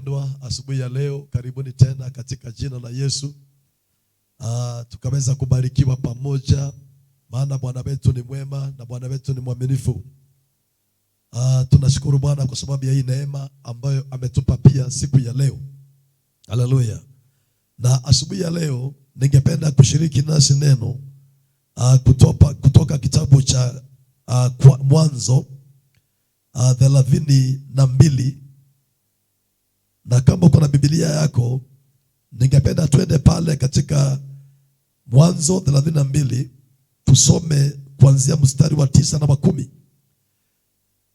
Wapendwa, asubuhi ya leo karibuni tena katika jina la Yesu. Tukaweza kubarikiwa pamoja, maana Bwana wetu ni mwema na Bwana wetu ni mwaminifu. Tunashukuru Bwana kwa sababu ya hii neema ambayo ametupa pia siku ya leo. Haleluya. Na asubuhi ya leo ningependa kushiriki nasi neno kutoka kitabu cha Mwanzo 32. Na kama uko na Biblia yako, ningependa tuende pale katika Mwanzo 32, tusome kuanzia mstari wa 9 na wa 10.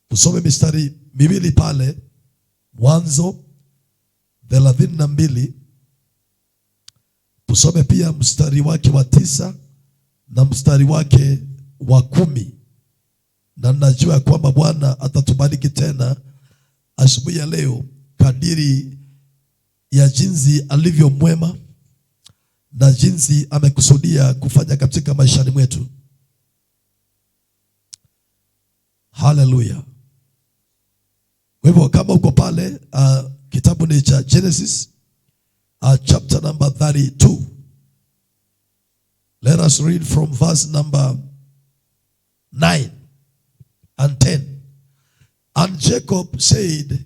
Tusome mistari miwili pale Mwanzo 32. Tusome pia mstari wake wa 9 na mstari wake wa 10. Na najua kwamba Bwana atatubariki tena asubuhi ya leo kadiri ya jinsi alivyo mwema na jinsi amekusudia kufanya katika maishani mwetu. Haleluya. Kwa hivyo kama uko pale, kitabu ni cha Genesis chapter number 32. Let us read from verse number 9 and 10. And Jacob said,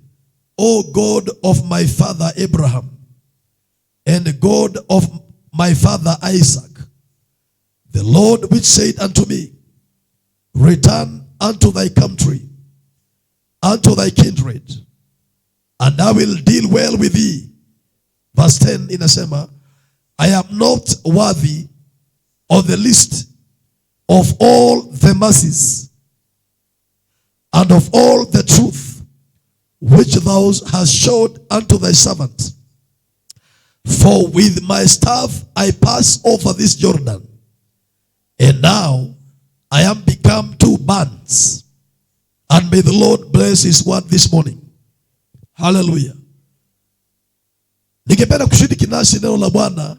O God of my father Abraham, and God of my father Isaac, the Lord which said unto me, return unto thy country, unto thy kindred, and I will deal well with thee. Verse 10 inasema, I am not worthy of the least of all the mercies and of all the truth which thou hast showed unto thy servant. For with my staff I pass over this Jordan, and now I am become 2 bands. And may the Lord bless his word this morning. Hallelujah. Ningependa kushiriki nasi neno la Bwana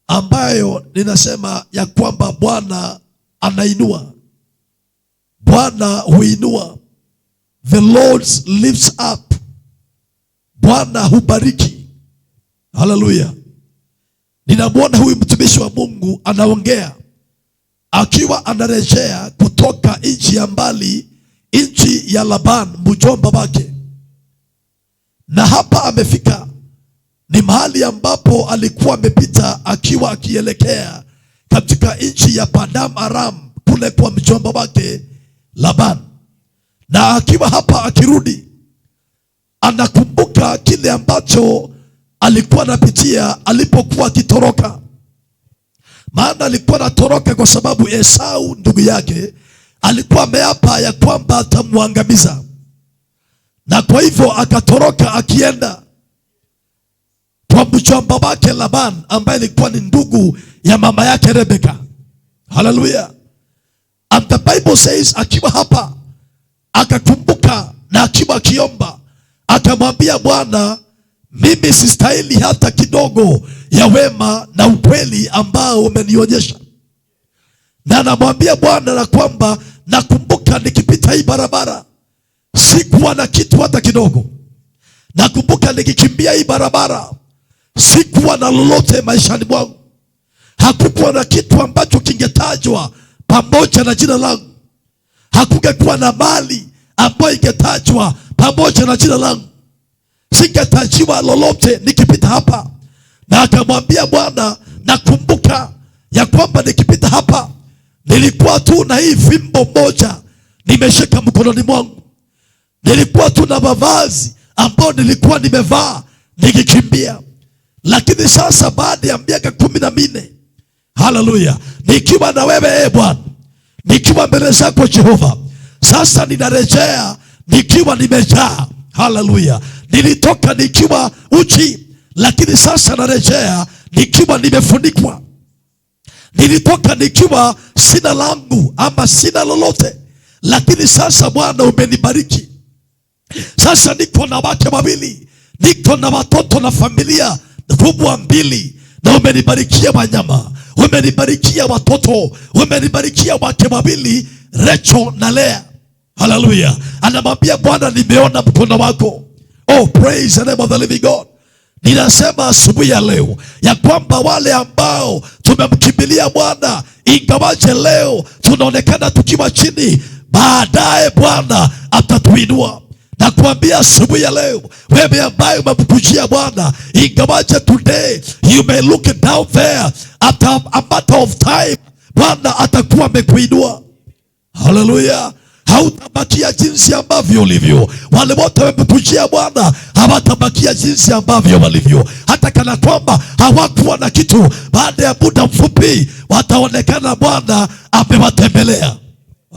ambayo ninasema ya kwamba Bwana anainua. Bwana huinua. The Lord lifts up. Bwana hubariki. Hallelujah. Ninamwona huyu mtumishi wa Mungu anaongea akiwa anarejea kutoka nchi ya mbali, nchi ya Laban, mjomba wake. Na hapa amefika ni mahali ambapo alikuwa amepita akiwa akielekea katika nchi ya Padam Aram, kule kwa mjomba wake Laban. Na akiwa hapa akirudi, anakumbuka kile ambacho alikuwa anapitia alipokuwa akitoroka. Maana alikuwa anatoroka kwa sababu Esau ndugu yake alikuwa ameapa ya kwamba atamwangamiza. Na kwa hivyo akatoroka akienda kwa mjomba wake Laban, ambaye alikuwa ni ndugu ya mama yake Rebeka. Hallelujah. And the Bible says akiwa hapa akakumbuka, na akiwa akiomba akamwambia Bwana, mimi sistahili hata kidogo ya wema na ukweli ambao umenionyesha. Na anamwambia Bwana na kwamba nakumbuka nikipita hii barabara sikuwa na kitu hata kidogo. Nakumbuka nikikimbia hii barabara sikuwa na lolote maishani mwangu. Hakukuwa na kitu ambacho kingetajwa pamoja na jina langu. Hakungekuwa na mali ambayo ingetajwa pamoja na jina langu. Singetajiwa lolote nikipita hapa. Na akamwambia Bwana, nakumbuka ya kwamba nikipita hapa nilikuwa tu na hii fimbo moja nimeshika mkononi mwangu. Nilikuwa tu na mavazi ambayo nilikuwa nimevaa nikikimbia. Lakini sasa baada ya miaka 14, haleluya, nikiwa na wewe Bwana, nikiwa mbele zako Jehova, sasa ninarejea nikiwa nimejaa. Haleluya. Nilitoka nikiwa uchi, lakini sasa narejea nikiwa nimefunikwa. Nilitoka nikiwa sina langu ama sina lolote, lakini sasa Bwana umenibariki. Sasa niko na wake wawili, niko na watoto na familia kubwa 2, na umenibarikia wanyama, umenibarikia watoto, umenibarikia wake wawili, Rachel na Lea. Haleluya. Anamwambia Bwana, nimeona mkono wako. Oh, praise the name of the living God. Ninasema asubuhi ya leo ya kwamba wale ambao tumemkimbilia Bwana, ingawaje leo tunaonekana tukiwa chini, baadaye Bwana atatuinua. Na kuambia asubuhi ya leo, wewe ambaye umemkujia Bwana, ingawaje today you may look down there, after a matter of time Bwana atakuwa amekuinua. Hallelujah. Hautabakia jinsi ambavyo ulivyo. Wale wote wamekujia Bwana hawatabakia jinsi ambavyo walivyo. Hata kana kwamba hawakuwa na kitu, baada ya muda mfupi wataonekana Bwana amewatembelea.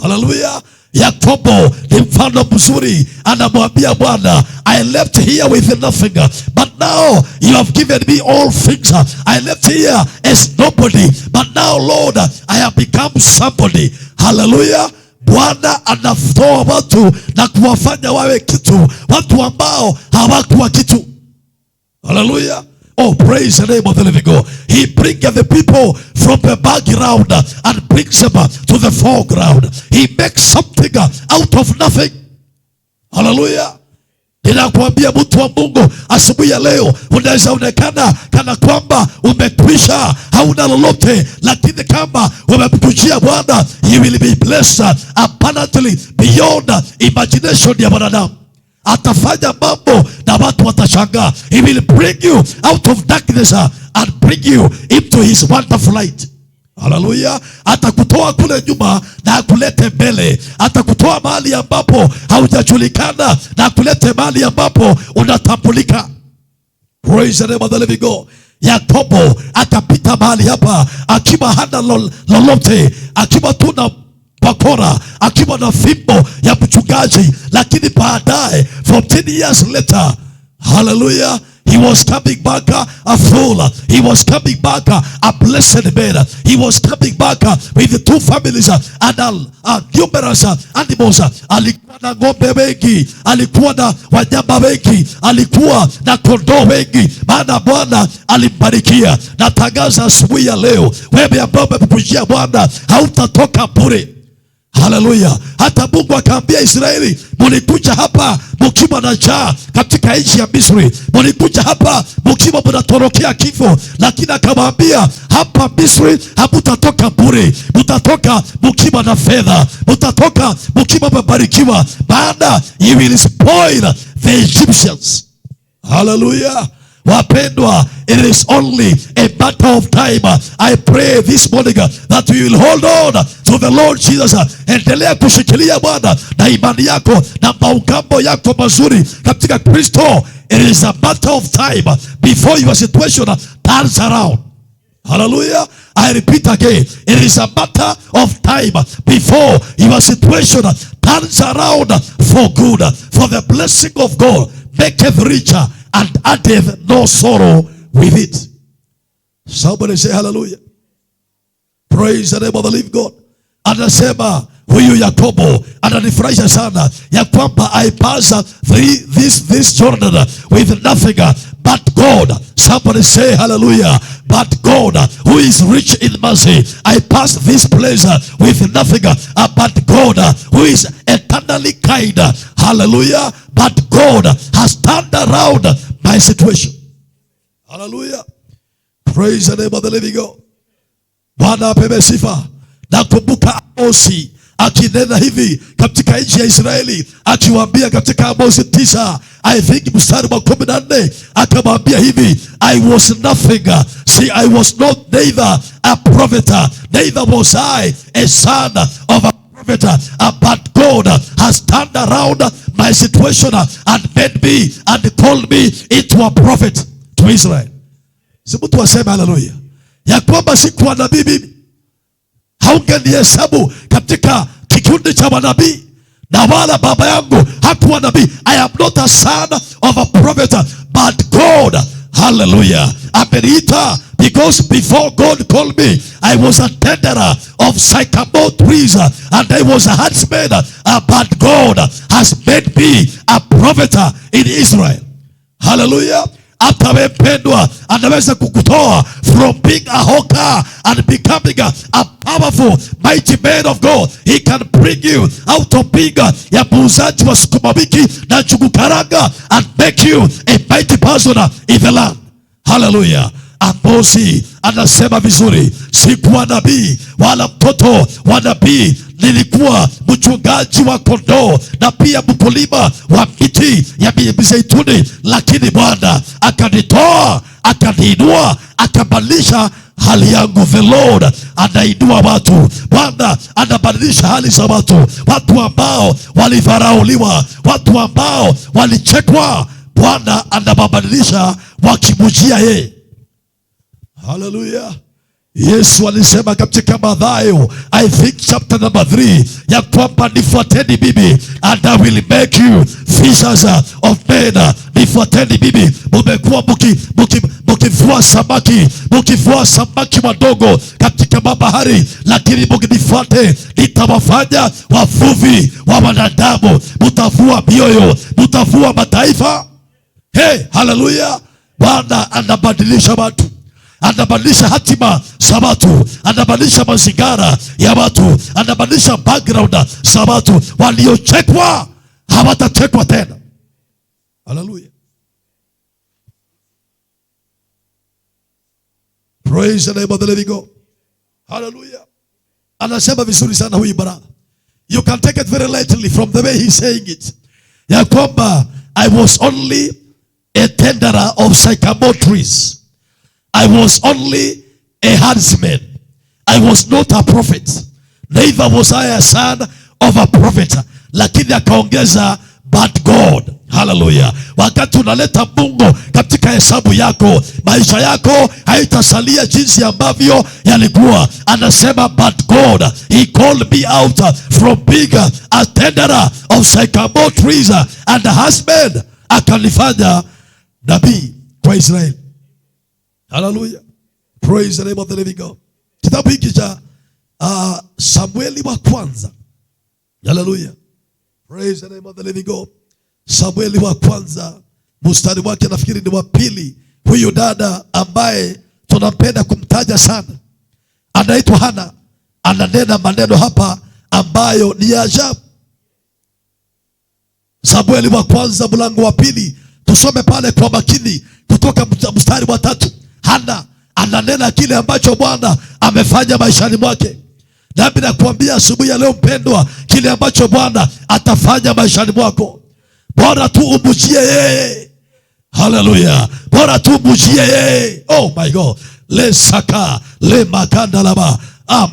Hallelujah. Yakobo ni mfano mzuri, anamwambia Bwana, I left here with nothing, but now you have given me all things. I left here as nobody, but now Lord, I have become somebody. Hallelujah. Bwana anatoa watu na kuwafanya wawe kitu, watu ambao hawakuwa kitu. Hallelujah. Oh, praise the name of the living God. He brings the people from the background and brings them to the foreground. He makes something out of nothing. Hallelujah. Ninakuambia mtu wa Mungu, asubuhi ya leo unaweza onekana kana kwamba umekwisha, hauna lolote, lakini kama umemkujia Bwana, you will be blessed abundantly beyond imagination ya wanadamu. Atafanya mambo na watu watashangaa. He will bring you out of darkness and bring you into his wonderful light. Hallelujah. Atakutoa kule nyuma na akulete mbele. Atakutoa mahali ambapo haujajulikana na akulete mahali ambapo unatambulika. Praise the name of the living God. Yakobo akapita mahali hapa akiwa hana lolote, akiwa tu na bakora, akiwa na fimbo ya mchungaji, lakini baadaye from 10 years later, hallelujah, he was coming back a fool. He was coming back a blessed man. He was coming back with the 2 families and numerous animals. Alikuwa na ng'ombe wengi, alikuwa na wanyama wengi, alikuwa na kondoo wengi, maana Bwana alimbarikia. Natangaza asubuhi ya leo, wewe ambao umemkujia Bwana, hautatoka bure. Hallelujah. Hata Mungu akaambia Israeli, mlikuja hapa mkiwa na njaa katika nchi ya Misri, mlikuja hapa mkiwa mnatorokea kifo, lakini akamwambia hapa Misri hamtatoka bure, mtatoka mkiwa na fedha, mtatoka mkiwa mmebarikiwa, maana you will spoil the Egyptians. Hallelujah. Wapendwa, it is only a matter of time. I pray this morning that you will hold on to the Lord Jesus. Endelea kushikilia Bwana na imani yako na maungamo yako mazuri katika Kristo. It is a matter of time before your situation turns around. Hallelujah. I repeat again, it is a matter of time before your situation turns around for good. For the blessing of God maketh richer and addeth no sorrow with it. Somebody say hallelujah. Praise the name of the living God. Anasema huyu Yakobo ananifurahisha sana ya kwamba I pass this Jordan with nothing but God. Somebody say hallelujah. But God, who is rich in mercy, I pass this place with nothing but God, who is eternally kind. Hallelujah. But God has turned around my situation. Hallelujah. Praise the name of the living God. Bwana apewe sifa. Nakumbuka Amosi akinena hivi katika nchi ya Israeli, akiwaambia katika Amosi 9, I think mstari wa 14, akamwambia hivi, I was nothing. See, I was not neither a prophet, neither was I a son of a prophet, but God has turned around my situation and made me and called me into a prophet to Israel. Si mtu waseme hallelujah. Ya kwamba sikuwa nabii mimi, haungenihesabu katika kikundi cha manabii, na wala baba yangu hakuwa nabii. I am not a son of a prophet, but God, hallelujah, ameniita because before God called me, I was a tenderer of sycamore trees and I was a herdsman, but God has made me a prophet in Israel. Hallelujah. Hata mpendwa anaweza kukutoa from being a hawker and becoming a powerful mighty man of God. He can bring you out of being ya muuzaji wa sukuma wiki na njugu karanga and make you a mighty person in the land. Hallelujah. Amosi anasema vizuri, sikuwa nabii wala mtoto wa nabii, nilikuwa mchungaji wa kondoo na pia mkulima wa miti ya mizeituni, lakini Bwana akanitoa, akaniinua, akabadilisha hali yangu. The Lord anainua watu. Bwana anabadilisha hali za watu, watu ambao walidharauliwa, watu ambao walichekwa, Bwana anabadilisha wakimujia yeye. Hallelujah. Yesu alisema katika Mathayo, I think chapter number 3, ya kwamba nifuateni mimi and I will make you fishers of men. Nifuateni mimi. Mumekuwa mkivua samaki wadogo katika mabahari, lakini mkinifuate nitawafanya wavuvi wa wanadamu. Mtavua mioyo, mtavua mataifa. Hey, hallelujah. Bwana anabadilisha watu, anabadilisha hatima za watu, anabadilisha mazingira ya watu, anabadilisha background za watu. Waliochekwa hawatachekwa tena. Hallelujah. Praise the name of the living God. Hallelujah. Anasema vizuri sana huyu brother. You can take it very lightly from the way he's saying it. Ya kwamba I was only a tenderer of sycamore trees. I was only a herdsman. I was not a prophet. Neither was I a son of a prophet. Lakini akaongeza but God. Hallelujah. Wakati unaleta Mungu katika hesabu yako, maisha yako haitasalia jinsi ambavyo yalikuwa. Anasema but God, he called me out from being a tenderer of sycamore trees and a husband. Akanifanya nabii kwa Israeli. Hallelujah. Praise the name of the living God. Kitabu hiki cha Samueli wa kwanza. Hallelujah. Praise the name of the living God. Samueli wa kwanza mstari wake nafikiri ni wa pili. Huyu dada ambaye tunapenda kumtaja sana anaitwa Hana, ananena maneno hapa ambayo ni ajabu. Samueli wa kwanza mlango wa pili, tusome pale kwa makini kutoka mstari wa 3. Hana ananena kile ambacho Bwana amefanya maishani mwake. Nami nakuambia asubuhi ya leo mpendwa, kile ambacho Bwana atafanya maishani mwako, bora tu umjie yeye. Hallelujah. Bora tu umjie yeye. Oh my God. Le saka, le makanda laba.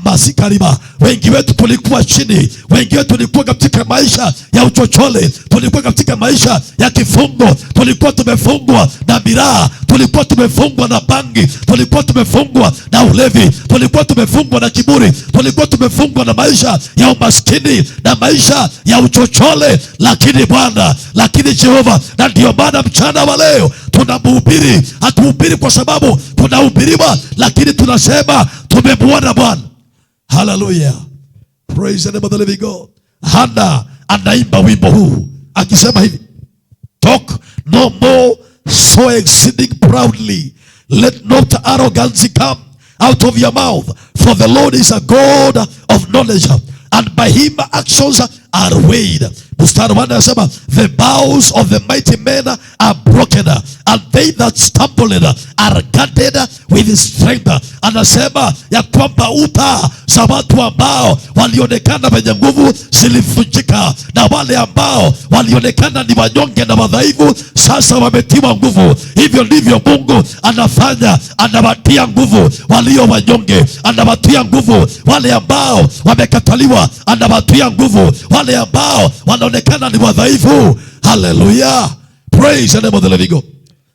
Masikariba. Wengi wetu tulikuwa chini, wengi wetu tulikuwa katika maisha ya uchochole, tulikuwa katika maisha ya kifungo, tulikuwa tumefungwa na miraa, tulikuwa tumefungwa na bangi, tulikuwa tumefungwa na ulevi, tulikuwa tumefungwa na kiburi, tulikuwa tumefungwa na maisha ya umaskini na maisha ya uchochole, lakini Jehova, na ndio maana mchana wa leo tunamhubiri. Hatuhubiri kwa sababu tunahubiriwa, lakini tunasema tumemwona Bwana. Hallelujah. Praise the name of the living God. Hana anaimba wimbo huu akisema hivi, talk no more so exceeding proudly, let not arrogance come out of your mouth, for the Lord is a God of knowledge, and by him actions are weighed. Mstari wa 4 anasema, the bows of the mighty men are broken, and they that stumble are guarded with strength. Anasema ya kwamba uta za watu ambao walionekana wenye nguvu zilivunjika, na wale ambao walionekana ni wanyonge na wadhaifu sasa wametiwa nguvu. Hivyo ndivyo Mungu anafanya, anawatia nguvu walio wanyonge, anawatia nguvu wale ambao wamekataliwa, anawatia nguvu wale ambao wanaonekana ni wadhaifu. Hallelujah. Praise the name of the living God.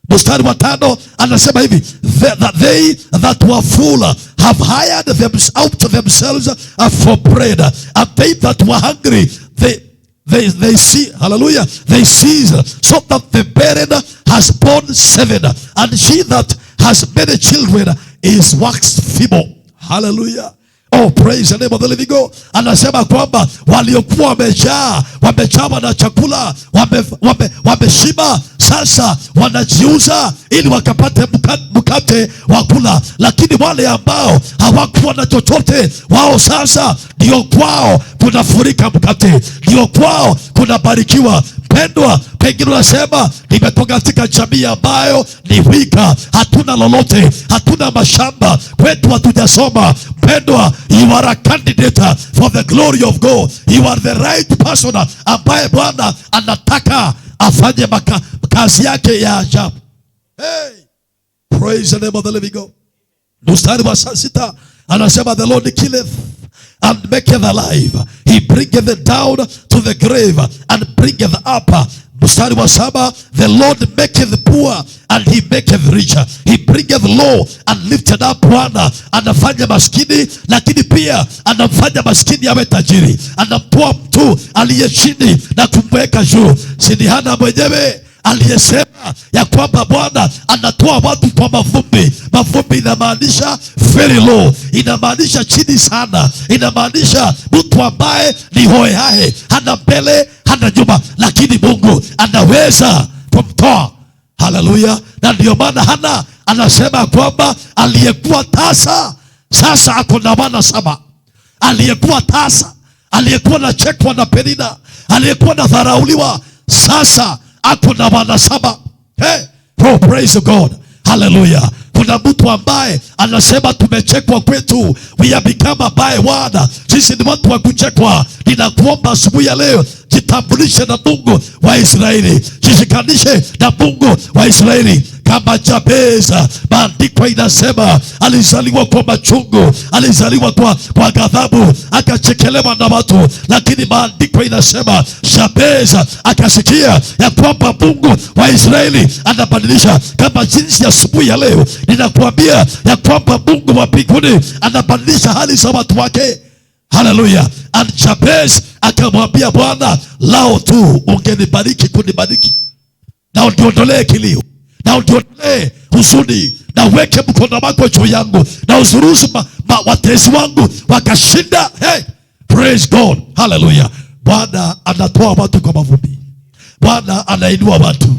Mstari wa 5 anasema hivi, that they that were full have hired them out to themselves for bread, and they that were hungry they see, hallelujah, they cease, so that the barren has borne 7, and she that has many children is waxed feeble. Hallelujah. Oh, praise the name of the living God. Anasema kwamba waliokuwa wamejawa na chakula, wameshiba, sasa wanajiuza ili wakapate mkate wa kula. Lakini wale ambao hawakuwa na chochote, wao sasa ndio kwao kunafurika mkate, ndio kwao kunabarikiwa. Pendwa, pengine unasema nimetoka katika jamii ambayo ni wika, hatuna lolote, hatuna mashamba, kwetu hatujasoma. Pendwa, you are a candidate for the glory of God. You are the right person ambaye Bwana anataka afanye kazi yake ya ajabu. Hey, praise the name of the living God. Mstari wa 6 anasema the Lord killeth and maketh alive. He bringeth down to the grave and bringeth up. Mstari wa 7, the Lord maketh poor and he maketh rich. He bringeth low and lifted up. Bwana anafanya maskini, lakini pia anamfanya maskini awe tajiri. Anamtoa mtu aliye chini na kumweka juu. Si ni Hana mwenyewe aliyesema ya kwamba Bwana anatoa watu kwa mavumbi. Mavumbi inamaanisha very low, inamaanisha chini sana, inamaanisha mtu ambaye ni hohehahe, hana mbele hana nyuma, lakini Mungu anaweza kumtoa. Haleluya. Na ndio maana Hana anasema kwamba aliyekuwa tasa sasa ako na wana 7. Aliyekuwa tasa, aliyekuwa na chekwa na Penina, aliyekuwa na dharauliwa, sasa ako na wana 7. Hey, oh, praise God. Hallelujah. Kuna mtu ambaye anasema tumechekwa kwetu, we have become a by word. Sisi ni watu wa kuchekwa. Ninakuomba asubuhi ya leo, jitambulishe na Mungu wa Israeli, jishikanishe na Mungu wa Israeli. Kama Jabeza, maandiko inasema alizaliwa kwa machungu, alizaliwa kwa ghadhabu, akachekelewa na watu. Lakini maandiko inasema Jabeza akasikia ya kwamba Mungu wa Israeli anabadilisha. Kama jinsi asubuhi ya leo ninakuambia ya kwamba Mungu wa mbinguni anabadilisha hali za watu wake. Hallelujah. And Jabez akamwambia Bwana, lao tu ungenibariki kunibariki, na uniondolee kilio, na uniondolee huzuni, na weke mkono wako juu yangu, na usuruhusu watesi wangu wakashinda. Hey, praise God. Hallelujah. Bwana anatoa watu kwa mavumbi. Bwana anainua watu.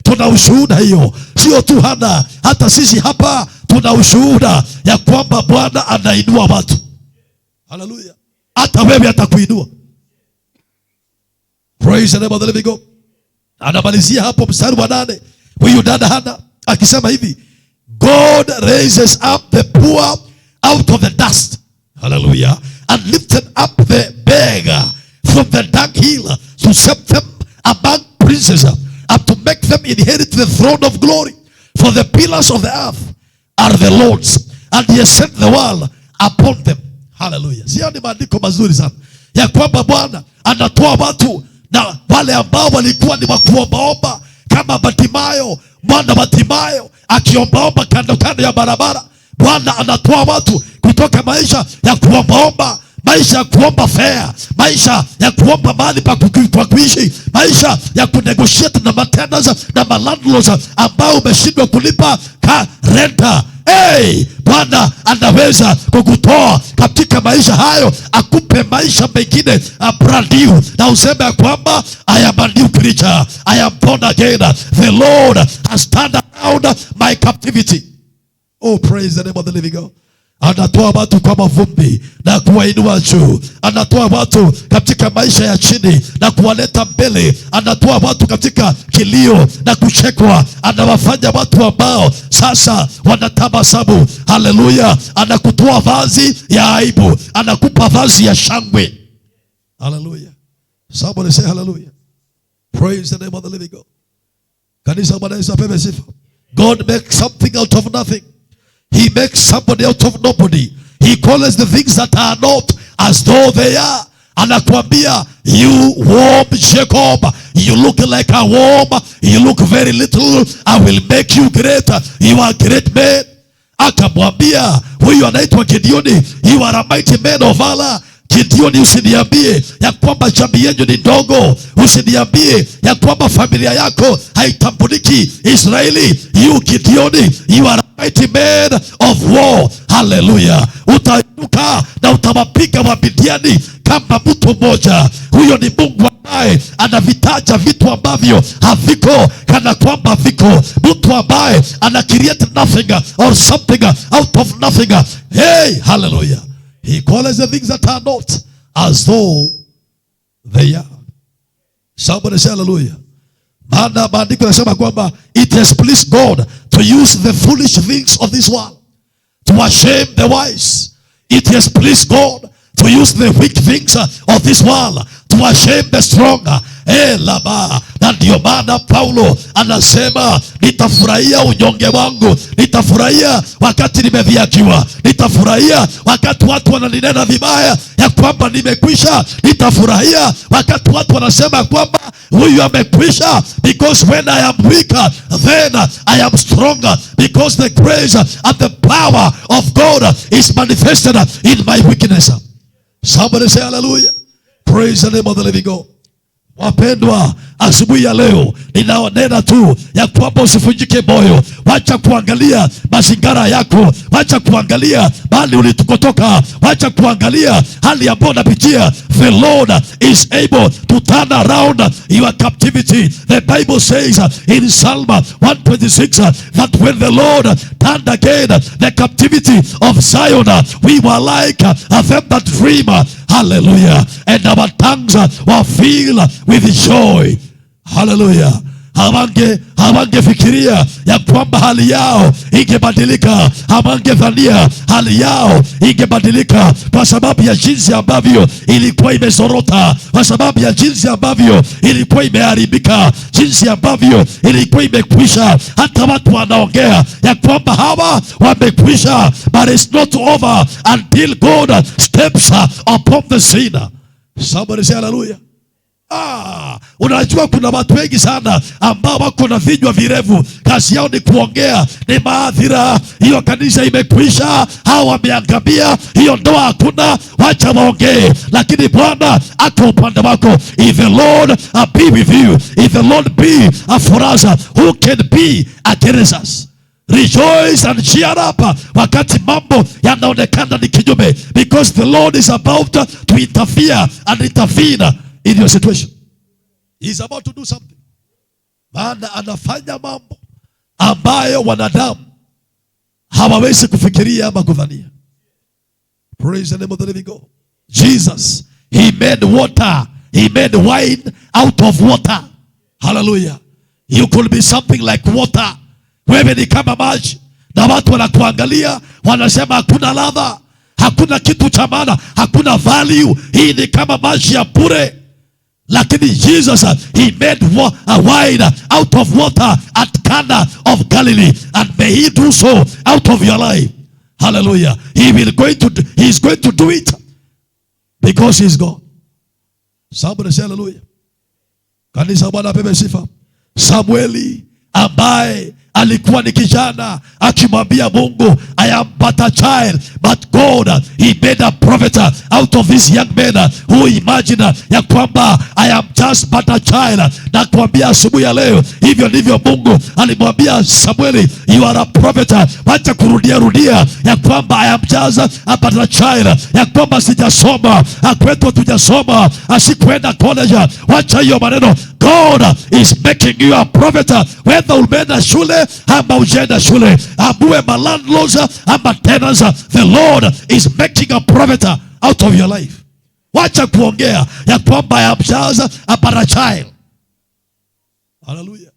Tuna ushuhuda hiyo. Sio tu Hana, hata sisi hapa tuna ushuhuda ya kwamba Bwana anainua watu. Hallelujah. Hata wewe atakuinua. Praise the name of the living God. Anamalizia hapo mstari wa 8. Huyu dada Hana akisema hivi, God raises up the poor out of the dust. Hallelujah. And lifted up the beggar from the dunghill to set them among princes, and to make them inherit the throne of glory. For the pillars of the earth are the Lord's, and he has set the world upon them. Hallelujah. Sio ni maandiko mazuri sana ya kwamba Bwana anatoa watu, na wale ambao walikuwa ni wakuombaomba kama Batimayo, mwana Batimayo akiombaomba kando kando ya barabara. Bwana anatoa watu kutoka maisha ya kuombaomba, maisha ya kuomba fare, maisha ya kuomba mahali pa kuishi, maisha ya kunegotiate na maintenance na landlords ambao umeshindwa kulipa renta. Hey, Bwana anaweza kukutoa katika maisha hayo, akupe maisha mengine brand new, na useme kwamba I am a new creature, I am born again, the Lord has turned around my captivity. Oh, praise the name of the living God. Anatoa watu kwa mavumbi na kuwainua juu. Anatoa watu katika maisha ya chini na kuwaleta mbele. Anatoa watu katika kilio na kuchekwa. Anawafanya watu ambao sasa wanatabasamu. Hallelujah. Anakutoa vazi ya aibu, anakupa vazi ya shangwe. Hallelujah. Somebody say hallelujah. Praise the name of the living God. Kanisa, Bwana Yesu apewe sifa. God makes something out of nothing. He makes somebody out of nobody. He calls the things that are not as though they are. Anakuambia, you worm Jacob, you look like a worm, you look very little, I will make you great. You are great man. Akamwambia huyu anaitwa Gideoni, you are a mighty man of valor. Gideoni, usiniambie ya kwamba jamii yenu ni ndogo. Usiniambie ya kwamba familia yako haitambuliki Israeli. You Gideoni, you are a mighty man of war. Hallelujah. utainuka na utawapiga Wamidiani kama mtu mmoja. Huyo ni Mungu ambaye anavitaja vitu ambavyo haviko kana kwamba viko. Mtu ambaye ana create nothing or something out of nothing. Hey, hallelujah. He calls the things that are not as though they are. Somebody say hallelujah. Maana maandiko yanasema kwamba it has pleased God to use the foolish things of this world to shame the wise. It has pleased God to use the weak things of this world to shame the strong. Laba. Na ndio maana Paulo anasema nitafurahia unyonge wangu, nitafurahia wakati nimedhihakiwa, nitafurahia wakati watu wananinena vibaya ya kwamba nimekwisha, nitafurahia wakati watu wanasema kwamba huyu amekwisha. Because when I am weaker, then I am stronger, because the grace and the power of God is manifested in my weakness. Somebody say hallelujah. Praise the name of the living God. Wapendwa, asubuhi ya leo ninaonena tu ya kwamba usivunjike moyo. Wacha kuangalia mazingara yako, wacha kuangalia mahali ulikotoka, wacha kuangalia hali ambayo unapitia. The Lord is able to turn around your captivity. The Bible says in Psalm 126 that when the Lord turned again the captivity of Zion, we were like them that dream. Hallelujah. And our tongues were filled with joy. Hallelujah. Hawangefikiria ya kwamba hali yao ingebadilika. Hawangedhania hali yao ingebadilika kwa sababu ya jinsi ambavyo ilikuwa imezorota, kwa sababu ya jinsi ambavyo ilikuwa imeharibika, jinsi ambavyo ilikuwa imekwisha. Hata watu wanaongea ya kwamba hawa wamekwisha, but it's not over until God steps upon the scene. Somebody say hallelujah. Unajua kuna watu wengi sana ambao wako na vinywa virefu, kazi yao ni kuongea, ni maadhira. Hiyo kanisa imekwisha, hao wameangamia, hiyo ndoa hakuna, wacha waongee. Lakini Bwana ako upande wako. If the Lord be with you, if the Lord be for us, who can be against us? Rejoice and cheer up wakati mambo yanaonekana ni kinyume, because the Lord is about to interfere and intervene in your situation. He's about to do something. Maana anafanya mambo ambayo wanadamu hawawezi kufikiria ama kudhania. Praise the name of the living God. Jesus, he made water, he made wine out of water. Hallelujah. You could be something like water. Wewe ni kama maji na watu wanakuangalia wanasema hakuna ladha, hakuna kitu cha maana, hakuna value. Hii ni kama maji ya bure. Lakini Jesus, he made a wine out of water at Cana of Galilee, and may he do so out of your life. Hallelujah. He is going to do it because he is God. Somebody say hallelujah. Kanisa Bwana apewe sifa. Samueli ambaye alikuwa ni kijana akimwambia Mungu, I am but a child, but God, he made a prophet out of this young man who imagined ya kwamba I am just but a child. Na kuambia asubuhi ya leo, hivyo ndivyo Mungu alimwambia Samueli, you are a prophet. Wacha kurudia ya kwamba I am just but a child, ya kwamba sijasoma, kwetu tujasoma, asikuenda college. Wacha hiyo maneno. God is making you a prophet, whether umeenda shule ama hujaenda shule, abuwe malandlords ama tenants. The Lord is making a prophet out of your life. Wacha kuongea ya kwamba I am just a child. Hallelujah.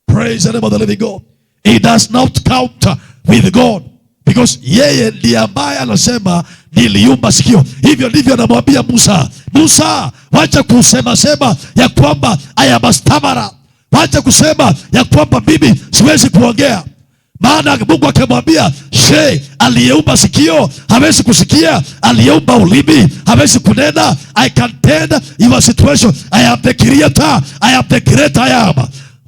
Praise the name of the living God. It does not count with God, because yeye ndiye ambaye anasema niliumba sikio. Hivyo ndivyo anamwambia Musa. Musa, wacha kusema ya kwamba I am a stammerer. Wacha kusema ya kwamba mimi siwezi kuongea. Maana Mungu akamwambia, aliyeumba sikio hawezi kusikia, aliyeumba ulimi hawezi kunena. I can turn your situation. I am the creator. I am the great I am.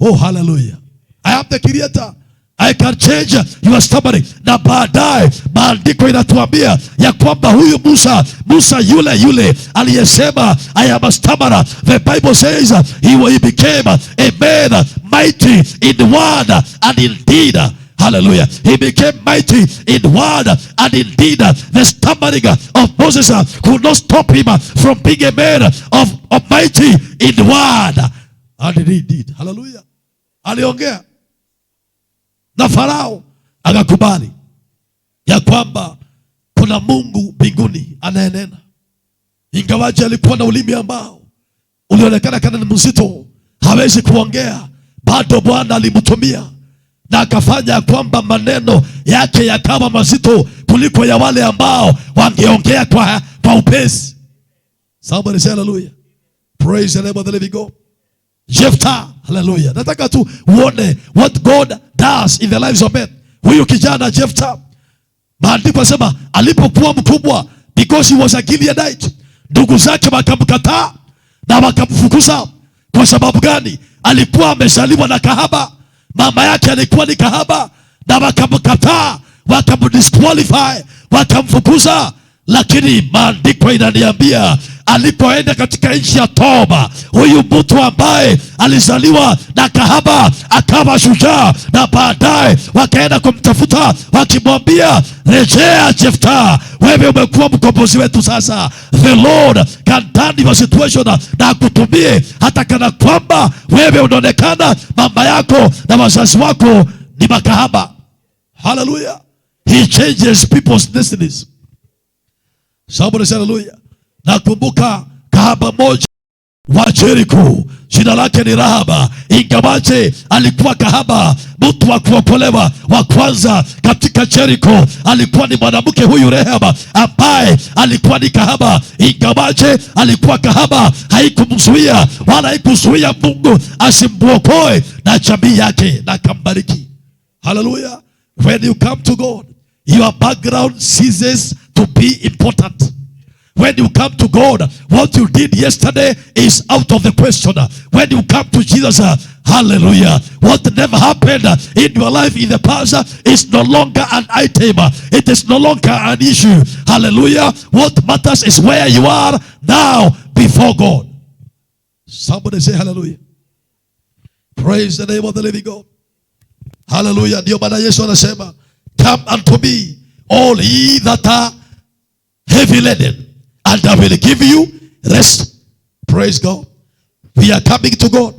Oh, hallelujah. I am the creator. I can change your stomach. Na baadaye maandiko inatuambia ya kwamba huyu Musa yule aliyesema I am a stammerer, the Bible says he became a man mighty in word and in deed. Hallelujah. He became mighty in word and in deed. The stammering of Moses could not stop him from being a man of mighty in word and in deed. Hallelujah. Aliongea na Farao akakubali ya kwamba kuna Mungu mbinguni anayenena. Ingawaje alikuwa na ulimi ambao ulionekana kana ni mzito, hawezi kuongea, bado Bwana alimtumia na akafanya kwamba maneno yake yakawa mazito kuliko ya wale ambao wangeongea kwa upesi. Somebody say hallelujah. Praise the name of the living God. Jephthah, hallelujah. Nataka tu uone what God does in the lives of men. Huyu kijana Jephthah, maandiko yanasema alipokuwa mkubwa, because he was a Gileadite, ndugu zake wakamkataa na wakamfukuza. Kwa sababu gani? Alikuwa amezaliwa na kahaba, mama yake alikuwa ni kahaba, na wakamkataa, wakamdisqualify, wakamfukuza. Lakini maandiko inaniambia alipoenda katika nchi ya Toba, huyu mtu ambaye alizaliwa na kahaba akawa shujaa, na baadaye wakaenda kumtafuta wakimwambia, rejea Jephthah, wewe umekuwa mkombozi wetu sasa. The Lord can turn your situation na kutumie hata kana kwamba wewe unaonekana mama yako na wazazi wako ni makahaba. Hallelujah. He changes people's destinies. Somebody say hallelujah. Nakumbuka kahaba moja wa Jericho, jina lake ni Rahaba. Ingawaje alikuwa kahaba, mtu wa kuokolewa wa kwanza katika Jericho alikuwa ni mwanamke huyu Rahaba, ambaye alikuwa ni kahaba. Ingawaje alikuwa kahaba, haikumzuia wala haikuzuia Mungu asimwokoe na jamii yake na kambariki. Hallelujah. When you come to God, your background ceases to be important. When you come to God, what you did yesterday is out of the question. When you come to Jesus, hallelujah, what never happened in your life in the past is no longer an item. It is no longer an issue. Hallelujah. What matters is where you are now before God. Somebody say hallelujah. Praise the name of the living God. Hallelujah. Ndio maana Yesu anasema, come unto me all ye that are heavy laden, and I will give you rest. Praise God. We are coming to God.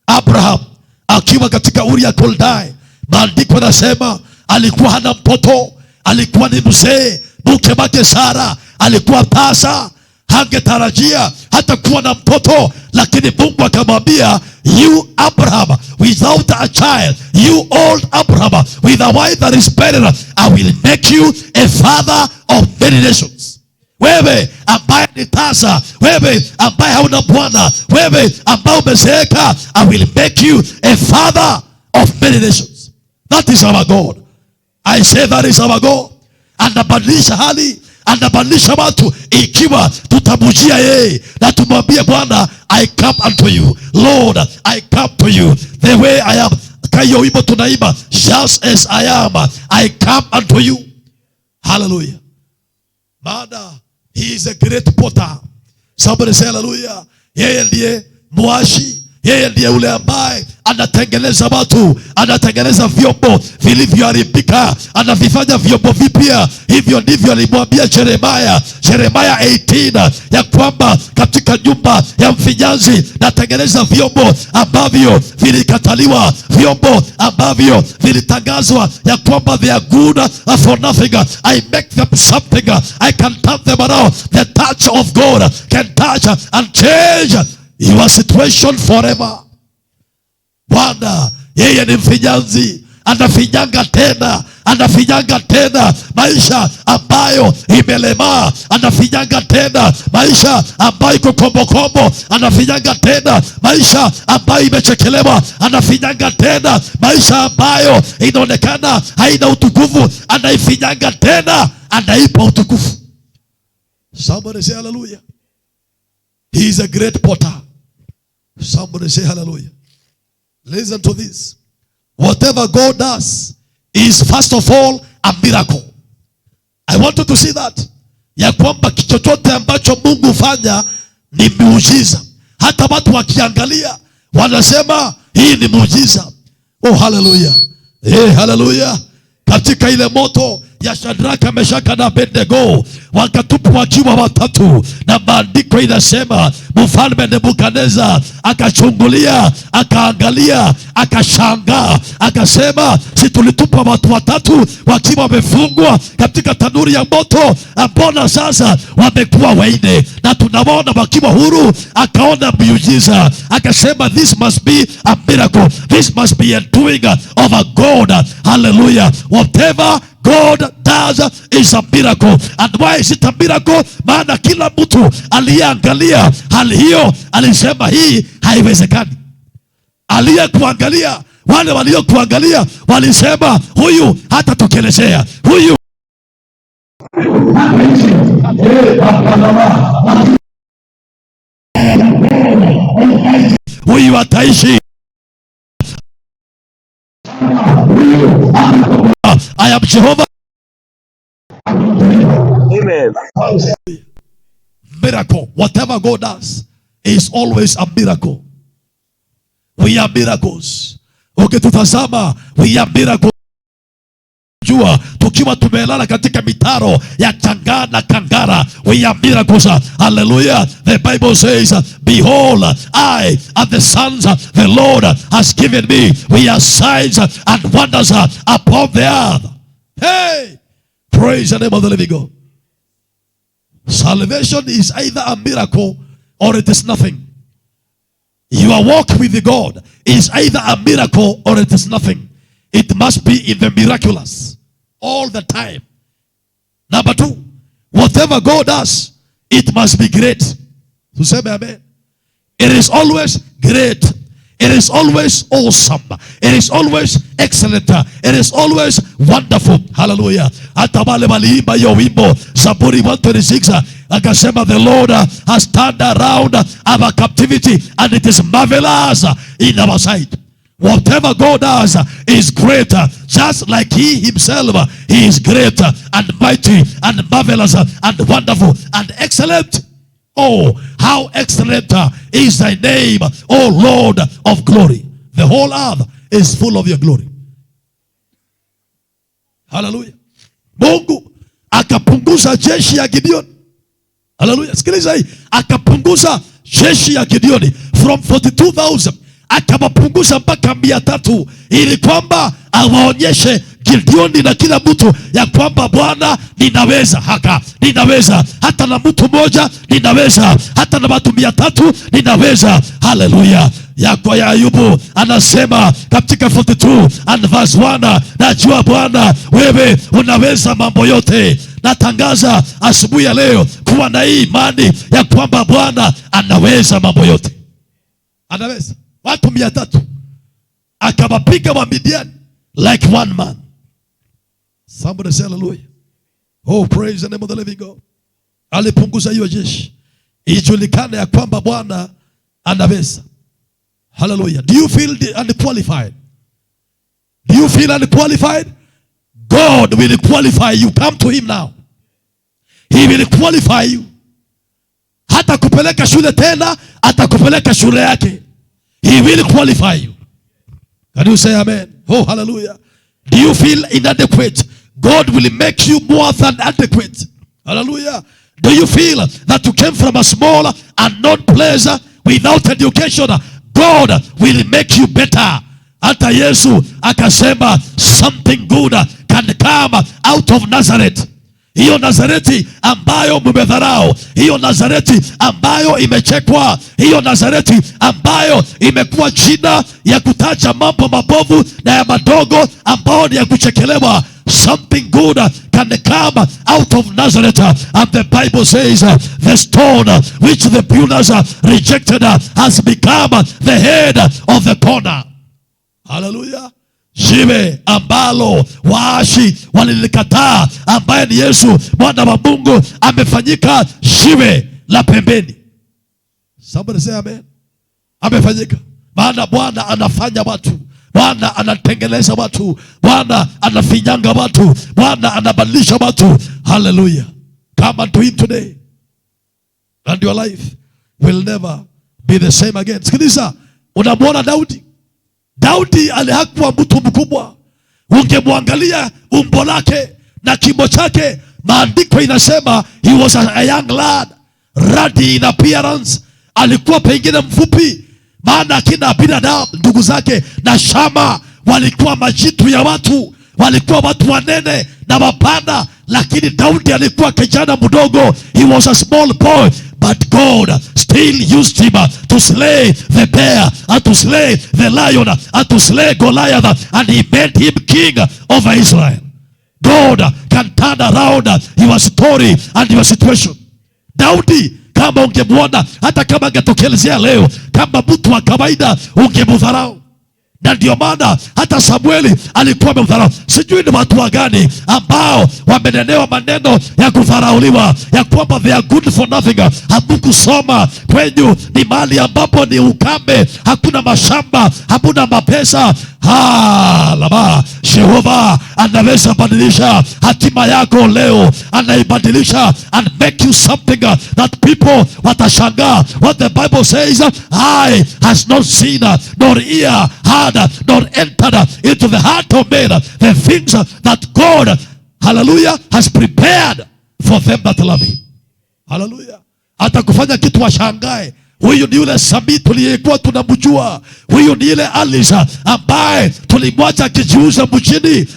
Abraham akiwa katika Uri ya Kaldai, maandiko yanasema alikuwa hana mtoto, alikuwa ni mzee, mke wake Sara alikuwa tasa, hangetarajia hata kuwa na mtoto. Lakini Mungu akamwambia, you Abraham without a child, you old Abraham with a wife that is barren, I will make you a father of many nations. Wewe ambaye ni tasa, wewe ambaye hauna bwana, wewe ambaye umezeeka, I will make you a father of many nations. That is our God. I say that is our God. Anabadilisha hali, anabadilisha watu ikiwa tutamujia yeye na tumwambie, Bwana, I come unto you. Lord, I come to you the way I am. Kayo wimbo tunaimba, just as I am, I come unto you. Hallelujah. Maana he is a great potter. Somebody say hallelujah. Yeye ndiye mwashi, yeye ndiye ule ambaye anatengeneza watu, anatengeneza vyombo vilivyoharibika, anavifanya vyombo vipya. Hivyo ndivyo alimwambia Yeremia 18 ya kwamba katika nyumba ya mfinyanzi natengeneza vyombo ambavyo vilikataliwa, vyombo ambavyo vilitangazwa ya kwamba they are good for nothing. I make them something. I can turn them around. The touch of God can touch and change your situation forever. Bwana yeye ni mfinyanzi, anafinyanga tena, anafinyanga tena maisha ambayo imelemaa, anafinyanga tena maisha ambayo iko kombokombo, anafinyanga tena maisha ambayo imechekelewa, anafinyanga tena maisha ambayo inaonekana haina utukufu, anaifinyanga tena, anaipa utukufu. Somebody say hallelujah. He is a great potter. Somebody say hallelujah. Listen to this. Whatever God does is first of all a miracle. I want you to see that. Ya kwamba chochote ambacho Mungu hufanya ni muujiza. Hata watu wakiangalia wanasema hii ni muujiza. Oh hallelujah. Hallelujah. katika ile moto ya Shadraka, Meshaka na Abednego, wakatupwa wakiwa watatu, na maandiko inasema mfalme Nebukadneza akachungulia, akaangalia, akashangaa, akasema si tulitupwa watu watatu wakiwa wamefungwa katika tanuri ya moto, mbona sasa wamekuwa wanne na tunaona wakiwa huru? Akaona miujiza, akasema this must be a miracle, this must be a doing of a God. Hallelujah. Whatever God does is a miracle. And why is it a miracle? Maana kila mtu aliyeangalia hali hiyo alisema hii haiwezekani. Aliyekuangalia, wale waliokuangalia walisema huyu hatatokelezea, huyu ataishi. I am Jehovah. Amen. Miracle. Whatever God does is always a miracle. We are miracles. Ukitutazama, we are miracles. Jua tukiwa tumelala katika mitaro ya Changara na Kangara, we are miracles. Hallelujah. The Bible says, behold, I and the sons the Lord has given me, we are signs and wonders upon the earth. Hey, praise the name of the living God. Salvation is either a miracle or it is nothing. Your walk with God is either a miracle or it is nothing. It must be in the miraculous all the time. Number two, whatever God does, it must be great. To say amen. It is always great. It is always awesome. It is always excellent. It is always wonderful. Hallelujah. Hata wale waliimba hiyo wimbo Zaburi 126 akasema the Lord has turned around our captivity and it is marvelous in our sight. Whatever God does is great, just like He Himself, He is great and mighty and marvelous and wonderful and excellent. Oh, how excellent is thy name, O Lord of glory. The whole earth is full of your glory. Hallelujah. Mungu akapunguza jeshi ya Gideon. Hallelujah. Sikiliza hii. Akapunguza jeshi ya Gideon from 42,000 akawapunguza mpaka 300 ili kwamba awaonyeshe Gideoni na kila mtu ya kwamba Bwana ninaweza, ninaweza hata na mtu mmoja, ninaweza hata na watu 300, ninaweza. Hallelujah. Kwa Ayubu anasema katika 42 and verse 1, najua Bwana wewe unaweza mambo yote. Natangaza asubuhi ya leo kuwa na hii imani ya kwamba Bwana anaweza mambo yote. Anaweza. Watu 300 akawapiga wa Midian like one man. Somebody say hallelujah. Oh, praise the name of the living God. Alipunguza hiyo jeshi ijulikane ya kwamba Bwana anaweza. Hallelujah. Do you feel unqualified? Do you feel unqualified? God will qualify you. Come to Him now. He will qualify you. Hata kupeleka shule tena, atakupeleka shule yake. He will qualify you. Can you say amen? Oh, hallelujah. Do you feel inadequate? God will make you more than adequate. Hallelujah. Do you feel that you came from a small and not place without education? God will make you better. Hata Yesu akasema something good can come out of Nazareth. Hiyo Nazareti ambayo mmedharau, hiyo Nazareti ambayo imechekwa, hiyo Nazareti ambayo imekuwa jina ya kutaja mambo mabovu na ya madogo ambao ni ya kuchekelewa. Something good can come out of Nazareth. And the Bible says the stone which the builders rejected has become the head of the corner. Hallelujah. Jiwe ambalo waashi walilikataa, ambaye ni Yesu mwana wa Mungu, amefanyika jiwe la pembeni. Somebody say amen. Amefanyika. Maana Bwana anafanya watu, Bwana anatengeneza watu, Bwana anafinyanga watu, Bwana anabadilisha watu. Hallelujah. Come unto Him today and your life will never be the same again. Sikiliza, unamwona Daudi. Daudi alihakuwa mtu mkubwa. ungemwangalia umbo lake na kimo chake, maandiko inasema he was a young lad, ruddy in appearance. Alikuwa pengine mfupi, maana akina Abinadab ndugu zake na Shama walikuwa majitu ya watu, walikuwa watu wanene na mapana, lakini Daudi alikuwa kijana mdogo. He was a small boy, but God still used him to slay the bear, and to slay the lion, and to slay Goliath, and he made him king over Israel. God can turn around your story and your situation. Daudi kama ungemwona, hata kama angetokelezea leo kama mtu wa kawaida, ungemdharau. Na ndio maana hata Samueli alikuwa amemdharau. Sijui ni watu wagani ambao wamenenewa maneno ya kudharauliwa, ya kwamba they are good for nothing. Hamukusoma, kwenyu ni mahali ambapo ni ukame, hakuna mashamba, hakuna mapesa. Lama Jehova anaweza badilisha hatima yako leo, anaibadilisha and make you something that people watashangaa. What the Bible says, eye has not seen, nor ear heard, nor entered into the heart of man the things that God, hallelujah, has prepared for them that love him. Hallelujah. Atakufanya kitu washangae. Huyu ni yule Sami tuliyekuwa tunamjua. Huyu ni yule Alisa ambaye tulimwacha akijiuza mjini.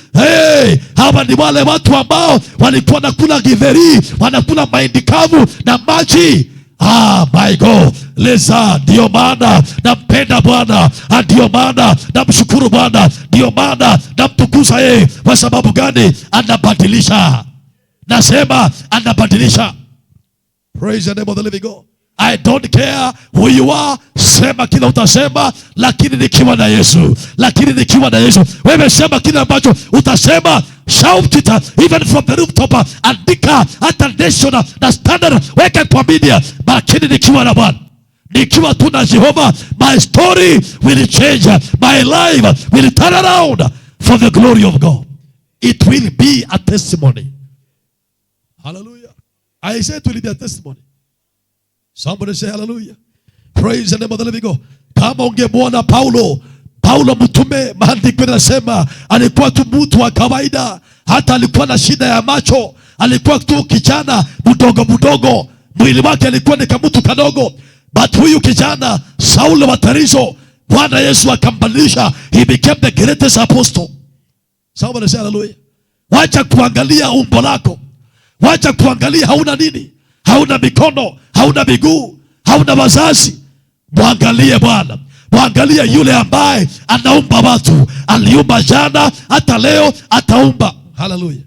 Hawa ni wale watu ambao walikuwa nakula githeri, wanakula mahindi kavu na maji. My God. Leza, ndio maana nampenda Bwana, ndio maana namshukuru Bwana, ndio maana namtukuza yeye. Kwa sababu gani? Anabadilisha. Nasema anabadilisha. Praise the name of the living God. I don't care who you are. Sema kila utasema, lakini nikiwa na Yesu. Lakini nikiwa na Yesu. Wewe sema kile ambacho utasema. Shout it even from the rooftop. Andika hata nation na standard. Weka kwa media. Lakini nikiwa na Bwana, nikiwa tuna Jehova, my story will change. My life will turn around for the glory of God. It will be a testimony. Hallelujah. I said it will be a testimony. Somebody say hallelujah. Praise the name of the living God. Kama ungemwona Paulo mtume, maandiko yanasema alikuwa tu mtu wa kawaida. Hata alikuwa na shida ya macho. Alikuwa tu kijana mdogo. Mwili wake alikuwa ni kama mtu kadogo. But huyu kijana Saulo wa Tarso, Bwana Yesu akambadilisha. He became the greatest apostle. Somebody say hallelujah. Wacha kuangalia umbo lako. Wacha kuangalia hauna nini. Hauna mikono, hauna miguu, hauna wazazi. Mwangalie Bwana. Mwangalie yule ambaye anaumba watu. Aliumba jana, hata leo ataumba. Hallelujah.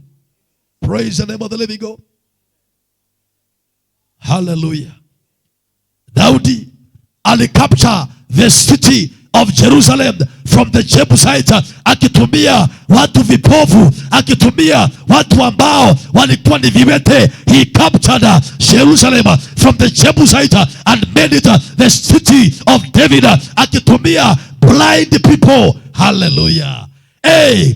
Praise the name of the living God. Hallelujah. Daudi alicapture the city of Jerusalem from the Jebusites, akitumia watu vipofu, akitumia watu ambao walikuwa ni viwete. He captured Jerusalem from the Jebusites and made it the city of David, akitumia blind people. Hallelujah.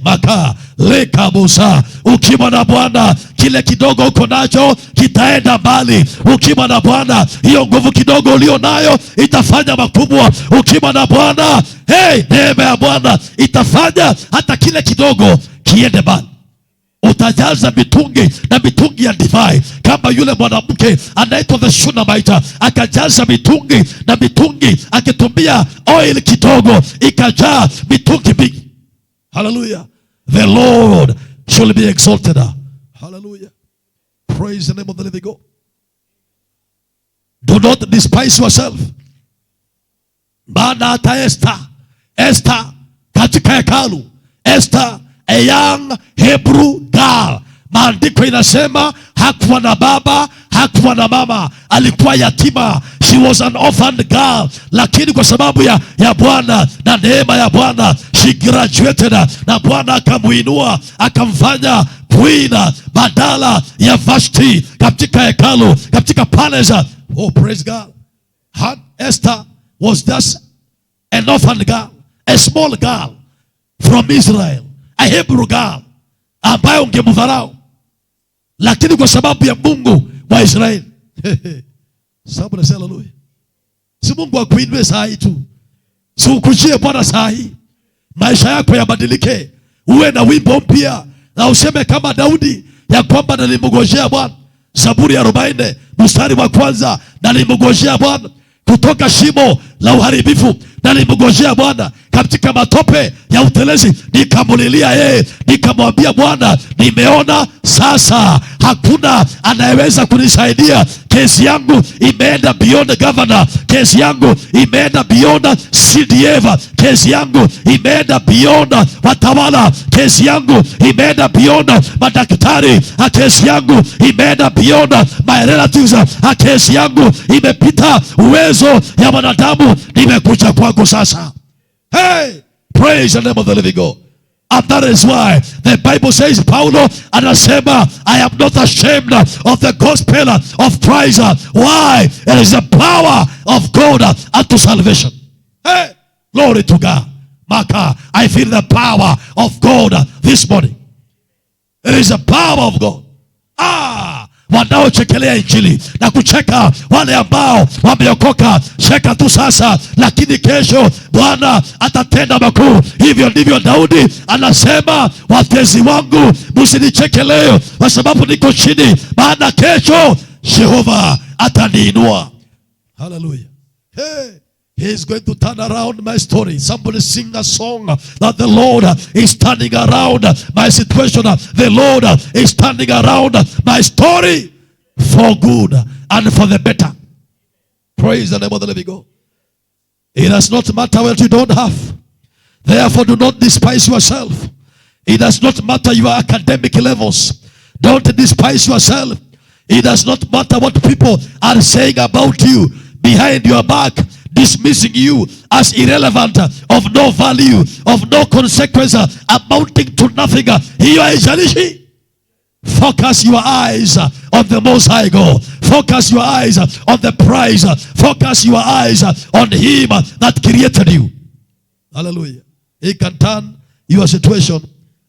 Maka leka Musa. Ukiwa na Bwana, kile kidogo uko nacho kitaenda mbali. Ukiwa na Bwana, hiyo nguvu kidogo ulio nayo itafanya makubwa. Ukiwa na Bwana, neema ya Bwana itafanya hata kile kidogo kiende mbali. Utajaza mitungi na mitungi ya divai, kama yule mwanamke anaitwa the Shunammite, akajaza mitungi na mitungi, akitumia oil kidogo ikajaa mitungi mingi. Hallelujah. The Lord shall be exalted. Hallelujah. Praise the name of the living God. Do not despise yourself. Maana hata Esther katika hekalu, Esther, a young Hebrew girl, maandiko inasema hakuwa na baba, hakuwa na mama, alikuwa yatima. She was an orphaned girl, lakini kwa sababu ya Bwana na neema ya Bwana, she graduated, na Bwana akamuinua, akamfanya queen badala ya Vashti katika hekalu, katika palace. Oh, praise God. Esther was just an orphaned girl, a small girl from Israel, a Hebrew girl ambayo ungemdharau, lakini kwa sababu ya Mungu wa Israeli. Somebody say hallelujah. Si Mungu akuinue saa hii tu. Si ukujie Bwana saa hii. Maisha yako yabadilike. uwe na wimbo mpya na useme kama Daudi ya kwamba nalimngojea Bwana. Zaburi ya 40 mstari wa kwanza, nalimngojea Bwana kutoka shimo la uharibifu, nalimngojea Bwana katika matope ya utelezi, nikamulilia yeye, nikamwambia Bwana, nimeona sasa hakuna anayeweza kunisaidia. Kesi yangu imeenda beyond governor, kesi yangu imeenda beyond CDF, kesi yangu imeenda beyond watawala, kesi yangu imeenda beyond madaktari, kesi yangu imeenda beyond my relatives, kesi yangu imepita uwezo ya wanadamu. Nimekuja kwako sasa. Hey, praise the name of the living God. And that is why the Bible says, Paulo anasema, I am not ashamed of the gospel of Christ. Why? It is the power of God unto salvation. Hey, glory to God. Maka, I feel the power of God this morning. It is the power of God. Wanaochekelea injili na kucheka wale ambao wameokoka, cheka tu sasa, lakini kesho Bwana atatenda makuu. Hivyo ndivyo Daudi anasema, watezi wangu msinicheke leo kwa sababu niko chini, maana kesho Jehova ataniinua. Hallelujah. Hey, he is going to turn around my story. Somebody sing a song that the Lord is turning around my situation. The Lord is turning around my story for good and for the better. Praise the name of the living God. It does not matter what you don't have. Therefore, do not despise yourself. It does not matter your academic levels. Don't despise yourself. It does not matter what people are saying about you behind your back, dismissing you as irrelevant, of no value, of no consequence, amounting to nothing. Hiyo haijalishi. Focus your eyes on the Most High God. Focus your eyes on the prize. Focus your eyes on Him that created you. Hallelujah. He can turn your situation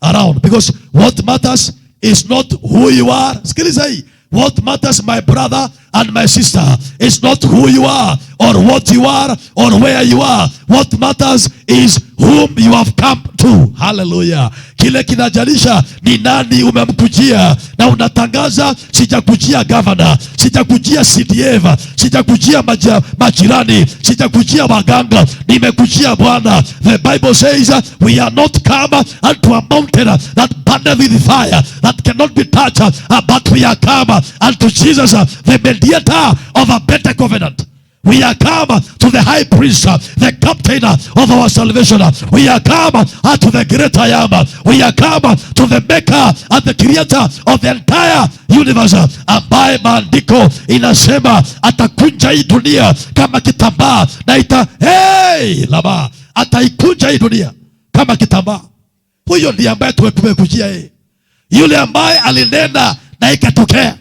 around, because what matters is not who you are. Sikiliza hii. What matters, my brother and my sister, is not who you are or what you are or where you are. What matters is whom you have come to. Hallelujah. Kile kinajalisha ni nani umemkujia, na unatangaza, sijakujia governor, sijakujia CDF, sijakujia majirani, sijakujia waganga, nimekujia Bwana. The Bible says we are not come unto a mountain that burneth with fire, that cannot be touched, but we are come unto Jesus, the mediator of a better covenant. We are come to the high priest, the captain of our salvation. We are come to the great I am. We are come to the maker and the creator of the entire universe, ambaye maandiko inasema atakunja hii dunia kama kitambaa na lama ataikunja hii dunia kama kitambaa. Huyo ndiye ambaye tumekujia yeye. Yule ambaye alinena na ikatokea.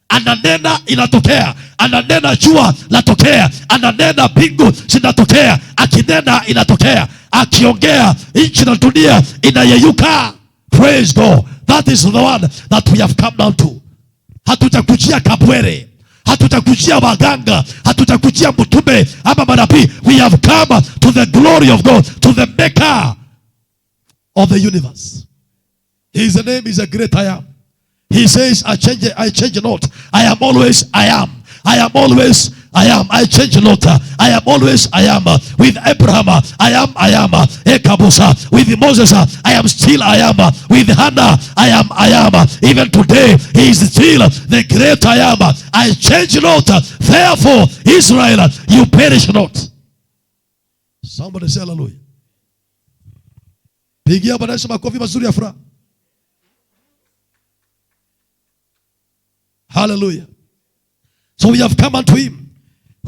Ananena inatokea. Ananena jua latokea. Ananena mbingu zinatokea. Akinena inatokea. Akiongea nchi na dunia inayeyuka. Praise God. That is the one that we have come down to. Hatutakujia kabwere, hatutakujia waganga, hatutakujia mtume ama manabii. We have come to the glory of God, to the maker of the universe. His name is a great I am. He says, I change not. I am always I am. I am always I am. I change not. I am always I am. With Abraham, I am. Ekabusa. With Moses, I am still I am. With Hannah, I am. Even today, he is still the great I am. I change not. Therefore, Israel, you perish not. Somebody say hallelujah. Pigia Bwana Yesu makofi mazuri ya furaha. Hallelujah. So we have come unto him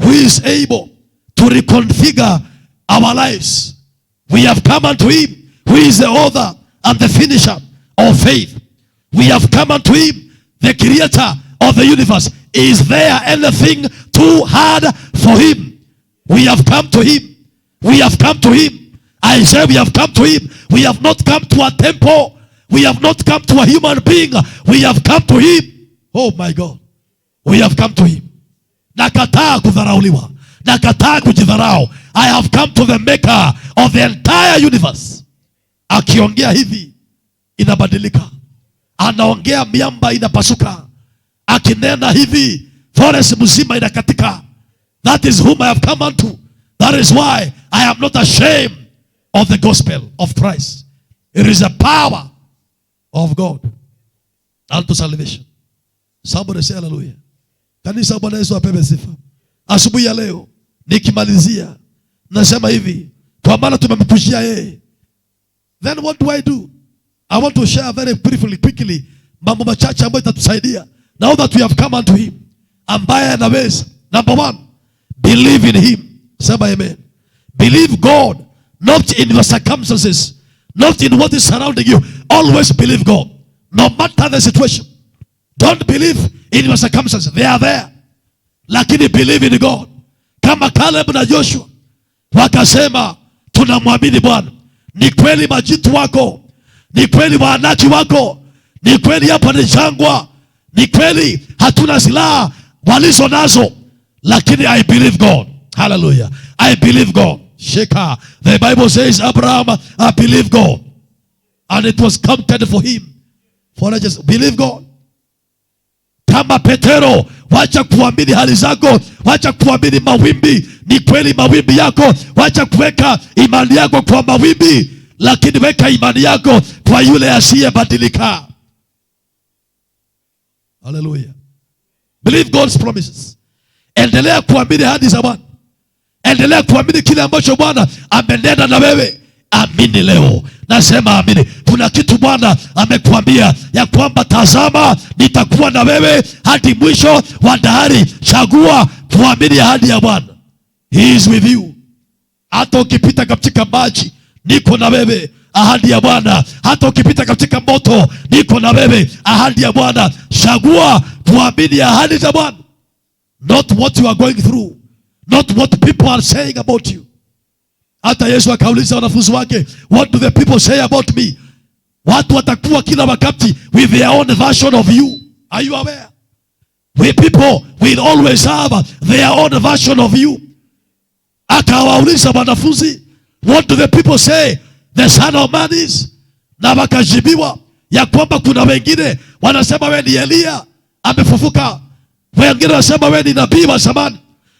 who is able to reconfigure our lives. We have come unto him who is the author and the finisher of faith. We have come unto him, the creator of the universe. Is there anything too hard for him? We have come to him. We have come to him. I say we have come to him. We have not come to a temple. We have not come to a human being. We have come to him. Oh my God. We have come to him. Nakataa kudharauliwa. Nakataa kujidharau. I have come to the maker of the entire universe. Akiongea hivi, inabadilika. Anaongea miamba inapasuka. Akinena hivi forest mzima inakatika. That is whom I have come unto. That is why I am not ashamed of the gospel of Christ. It is a power of God unto salvation. Somebody say hallelujah. Kanisa, Bwana Yesu apewe sifa. Asubuhi ya leo nikimalizia nasema hivi, kwa maana tumempushia yeye. Then what do? I want to share very briefly, quickly, mambo machache ambayo itatusaidia now that we have come unto him, ambaye anaweza. Number 1, believe in him. Sema amen. Believe God, not in your circumstances, not in what is surrounding you. Always believe God, no matter the situation. Don't believe in your circumstances, they are there. Lakini believe in God. Kama Caleb na Joshua wakasema tunamwamini Bwana. Ni kweli majitu wako, ni kweli waanaki wako, ni kweli hapa ni jangwa, ni kweli hatuna silaha walizo nazo, lakini I believe God. Hallelujah. I believe God. Sheka. The Bible says Abraham believed God, and it was counted for him for righteousness. Believe God. Kama Petero, wacha kuamini hali zako, wacha kuamini mawimbi. Ni kweli mawimbi yako, wacha kuweka imani yako kwa mawimbi, lakini weka imani yako kwa yule asiyebadilika. Hallelujah. Believe God's promises. Endelea kuamini hadi za Bwana. Endelea kuamini kile ambacho Bwana amenena na wewe. Amini leo. Nasema amini. Kuna kitu Bwana amekuambia ya kwamba tazama nitakuwa na wewe hadi mwisho wa dahari. Chagua kuamini ahadi ya Bwana. He is with you. Hata ukipita katika maji, niko na wewe, ahadi ya Bwana. Hata ukipita katika moto, niko na wewe, ahadi ya Bwana. Chagua kuamini ahadi za Bwana. Not what you are going through. Not what people are saying about you. Hata Yesu akauliza wanafunzi wake, what do the people say about me? Watu watakuwa kila wakati with their own version of you. Are you aware? We people will always have their own version of you. Akawauliza wanafunzi, what do the people say the Son of Man is? Na wakajibiwa ya kwamba kuna wengine wanasema wewe ni Elia amefufuka. Wengine wanasema wewe ni nabii wa zamani.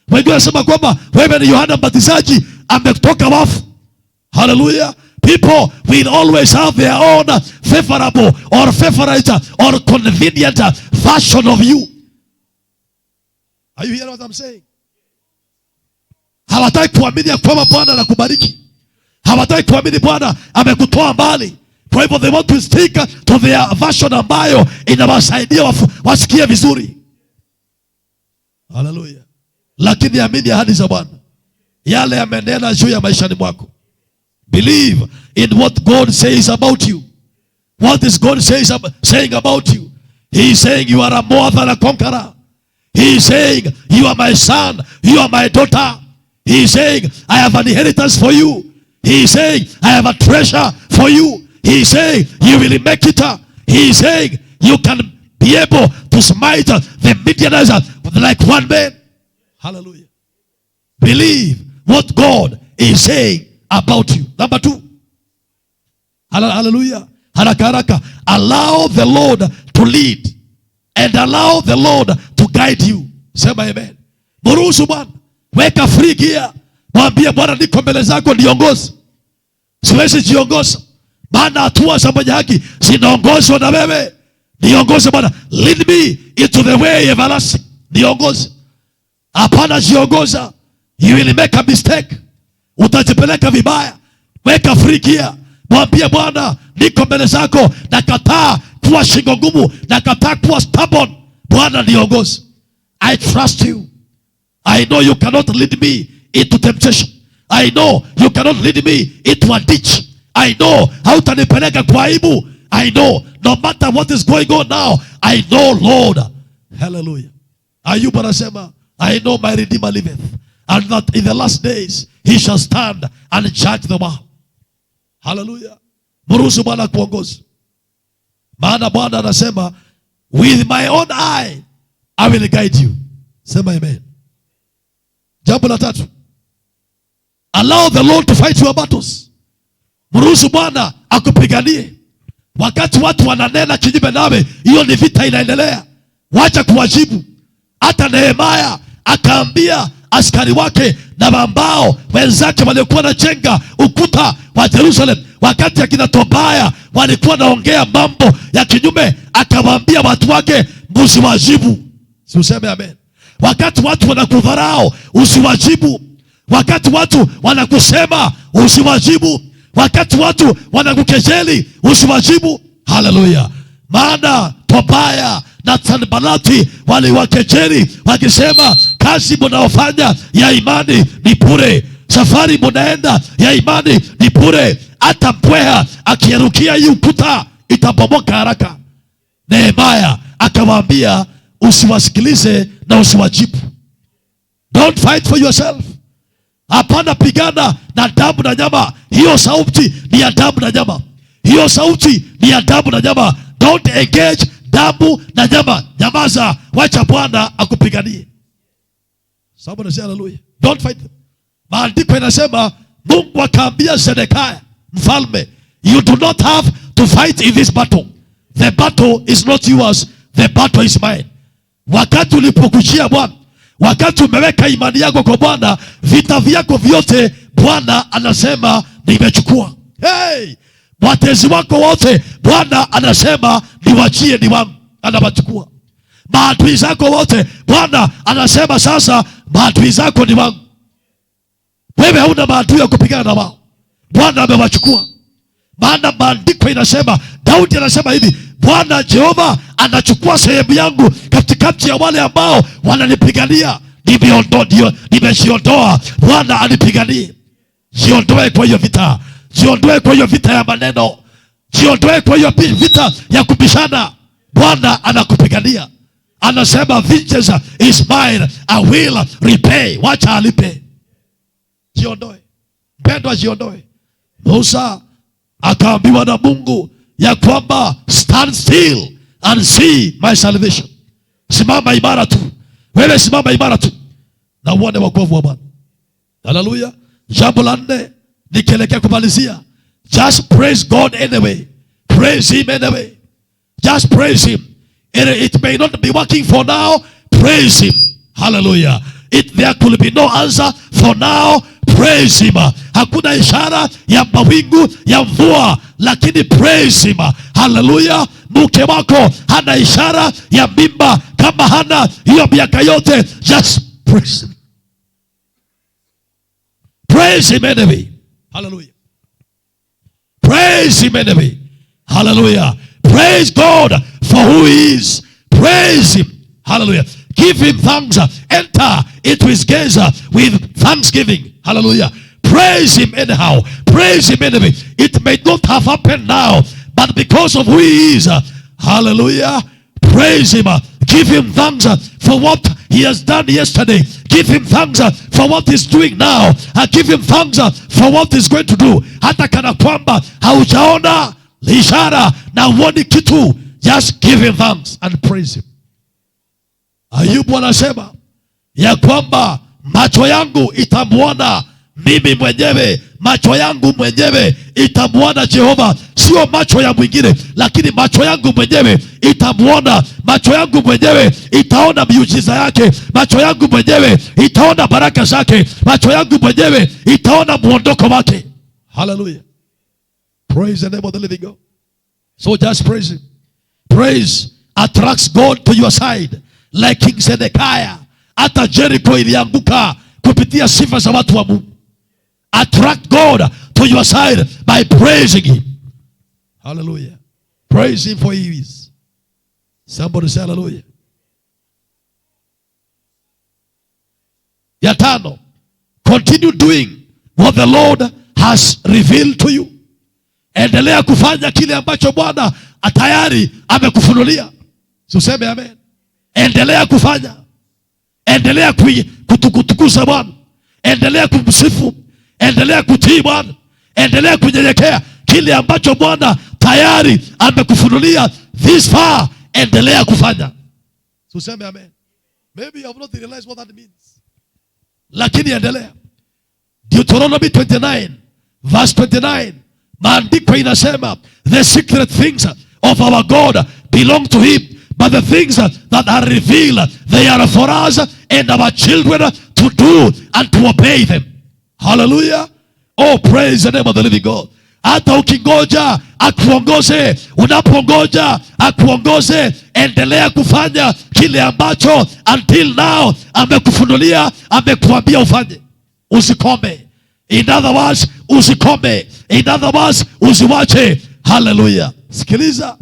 Wengine wanasema kwamba wewe ni Yohana Mbatizaji ametoka wafu. Hallelujah. People will always have their own favorable or favorite or convenient version of you. Are you hearing what I'm saying? Hawataki kuamini kwamba Bwana anakubariki. Hawataki kuamini Bwana amekutoa mbali. Kwa hivyo they want to stick to their version ambayo inawasaidia wasikie vizuri. Hallelujah. Lakini amini ahadi za Bwana. Yale yamenena juu ya maishani mwako. Believe in what God says about you. What is God saying about you? He is saying you are more than a conqueror. He is saying you are my son, you are my daughter. He is saying I have an inheritance for you. He is saying I have a treasure for you. He is saying you will make it. He is saying you can be able to smite the Midianites like one man. Hallelujah. Believe what God is saying about you. Number 2. Hallelujah. Haraka haraka. Allow the Lord to lead and allow the Lord to guide you. Sema amen. Mruhusu Bwana. Weka free gear. Mwambie Bwana, niko mbele zako, niongoze. Siwezi jiongoza, maana hatua za mwenye haki zinaongozwa na wewe. Niongoze Bwana. Lead me into the way everlasting. Niongoze. Hapana jiongoza. You will make a mistake. Utajipeleka vibaya. Weka free gear. Mwambie Bwana, niko mbele zako, nakataa kuwa shingo ngumu, nakataa kuwa stubborn. Bwana niongoze. I trust you. I know you cannot lead me into temptation. I know you cannot lead me into a ditch. I know hautanipeleka kwa aibu. I know no matter what is going on now, I know Lord. Hallelujah. Ayubu anasema, I know my Redeemer liveth, and that in the last days he shall stand and judge the world. Hallelujah. Mruhusu Bwana kuongoza. Maana Bwana anasema, with my own eye I will guide you. Sema amen. Jambo la 3. Allow the Lord to fight your battles. Mruhusu Bwana akupiganie. Wakati watu wananena kinyume nawe, hiyo ni vita inaendelea. Wacha kuwajibu. Hata Nehemia akaambia askari wake na ambao wenzake waliokuwa wanajenga ukuta wa Jerusalem, wakati akina Tobia walikuwa naongea mambo ya kinyume, akawaambia watu wake, msiwajibu. Si useme amen? Wakati watu wanakudharau, usiwajibu. Wakati watu wanakusema, usiwajibu. Wakati watu wanakukejeli, usiwajibu. Haleluya. Maana Tobia na Sanbalati waliwakejeli wakisema, kazi mnaofanya ya imani ni bure, safari mnaenda ya imani ni bure, hata mpweha akirukia hii ukuta itabomoka haraka. Nehemia akawaambia, usiwasikilize na usiwajibu. Don't fight for yourself. Hapana pigana na damu na nyama. Hiyo sauti ni ya damu na nyama. Hiyo sauti ni ya damu na nyama. Don't engage damu na nyama. Nyamaza, wacha Bwana akupiganie. Somebody say hallelujah. Don't fight them. Maandiko inasema Mungu akaambia Sedekia mfalme, you do not have to fight in this battle. The battle is not yours. The battle is mine. Wakati ulipokujia Bwana, wakati umeweka imani yako kwa Bwana, vita vyako vyote Bwana anasema nimechukua. Hey! Watezi wako wote Bwana anasema niwachie, ni wangu, anawachukua. Maadui zako wote Bwana anasema sasa maadui zako ni wangu. Wewe hauna maadui ya kupigana na wao. Bwana amewachukua. Maana maandiko inasema, Daudi anasema hivi, Bwana Jehova anachukua sehemu yangu katikati ya wale ambao wananipigania. Nimejiondoa, Bwana anipiganie. Jiondoe kwa hiyo vita. Jiondoe kwa hiyo vita ya maneno. Jiondoe kwa hiyo vita ya kubishana. Bwana anakupigania. Anasema vengeance is mine, I will repay. Wacha alipe. Jiondoe. Mpendwa, jiondoe. Musa akaambiwa na Mungu ya kwamba stand still and see my salvation. Simama imara tu. Wewe simama imara tu na uone wokovu wa Bwana. Haleluya. Jambo la 4 nikielekea kumalizia. Just praise God anyway. Praise him anyway. Just praise him. It may not be working for now. Praise him. Hallelujah. There could be no answer for now. Praise him. Hakuna ishara ya mawingu ya mvua, lakini praise him. Hallelujah. Mke wako hana ishara ya mimba kama hana hiyo miaka yote. Just praise him. Praise him anyway. Hallelujah. Praise him anyway. Hallelujah. Praise God for who he is. Praise him. Hallelujah. Give him thanks. Enter into his gates with thanksgiving. Hallelujah. Praise him anyhow. Praise him anyway. It may not have happened now, but because of who he is. Hallelujah. Praise him. Give him thanks for what he has done yesterday. Give him thanks for what he's doing now. Give him thanks for what he's going to do. Hata kana kwamba haujaona ishara na uoni kitu, just give him thanks and praise him. Ayubu anasema ya kwamba macho yangu itamuona mimi mwenyewe, macho yangu mwenyewe itamuona Jehova. Sio macho ya mwingine, lakini macho yangu mwenyewe itamuona. Macho yangu mwenyewe itaona miujiza yake. Macho yangu mwenyewe itaona baraka zake. Macho yangu mwenyewe itaona muondoko wake. Hallelujah. Praise the name of the living God. So just praise him. Praise attracts God to your side. Like King Zedekiah. Hata Jericho ilianguka kupitia sifa za watu wa Mungu. Attract God to your side by praising him. Hallelujah. Praise him for he is. Somebody say hallelujah. Ya 5, continue doing what the Lord has revealed to you. Endelea kufanya kile ambacho Bwana tayari amekufunulia. Useme amen. Endelea kufanya. Endelea kutukuza Bwana. Endelea kumsifu. Endelea kutii Bwana. Endelea kunyenyekea kile ambacho Bwana tayari amekufunulia this far. Endelea kufanya. Useme amen. Maybe you have not realized what that means. Lakini endelea. Deuteronomy 29 verse 29. Maandiko inasema the secret things of our God belong to him, but the things that are revealed, they are for us and our children to do and to obey them. Hallelujah. Oh, praise the name of the living God. Hata ukingoja akuongoze, unapongoja akuongoze, endelea kufanya kile ambacho until now amekufunulia, amekuambia ufanye. Usikome. In other words, usikome. In other words, usiwache. Hallelujah. Sikiliza.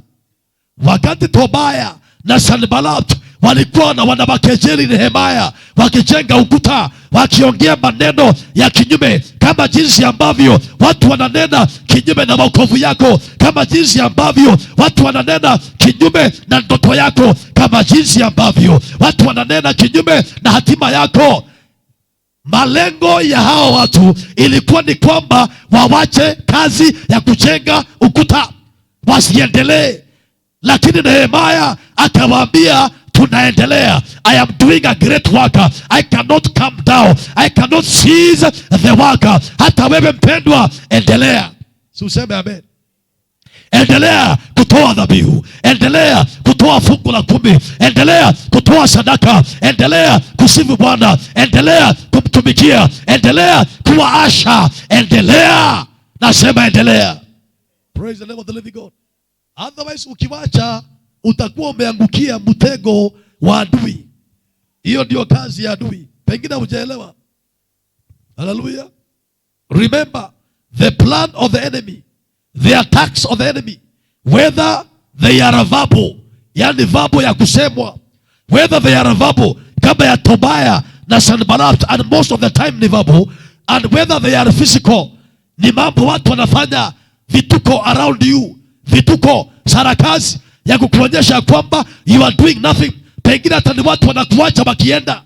Wakati Tobia na Sanballat walikuwa na wanabakejeli Nehemia, wakijenga ukuta, wakiongea maneno ya kinyume, kama jinsi ambavyo watu wananena kinyume na wokovu yako, kama jinsi ambavyo watu wananena kinyume na ndoto yako, kama jinsi ambavyo watu wananena kinyume na hatima yako. Malengo ya hao watu ilikuwa ni kwamba wawache kazi ya kujenga ukuta, wasiendelee. Lakini Nehemia akawaambia, tunaendelea. I am doing a great work. I cannot come down. I cannot cease the work. Hata wewe mpendwa, endelea. Si useme amen. Endelea kutoa dhabihu. Endelea kutoa fungu la 10. Endelea kutoa sadaka. Endelea kusifu Bwana. Endelea kumtumikia. Endelea kuwaasha. Endelea. Nasema endelea. Praise the name of the living God. Otherwise ukiwacha utakuwa umeangukia mtego wa adui. Hiyo ndio kazi ya adui. Pengine hujaelewa. Hallelujah. Remember the plan of the enemy, the attacks of the enemy, whether they are verbal, yani verbal ya kusemwa, whether they are verbal kama ya Tobia na Sanballat, and most of the time ni verbal, and whether they are physical, ni mambo watu wanafanya vituko around you, vituko, sarakazi ya kukuonyesha kwamba you are doing nothing. Pengine hata ni watu wanakuacha wakienda.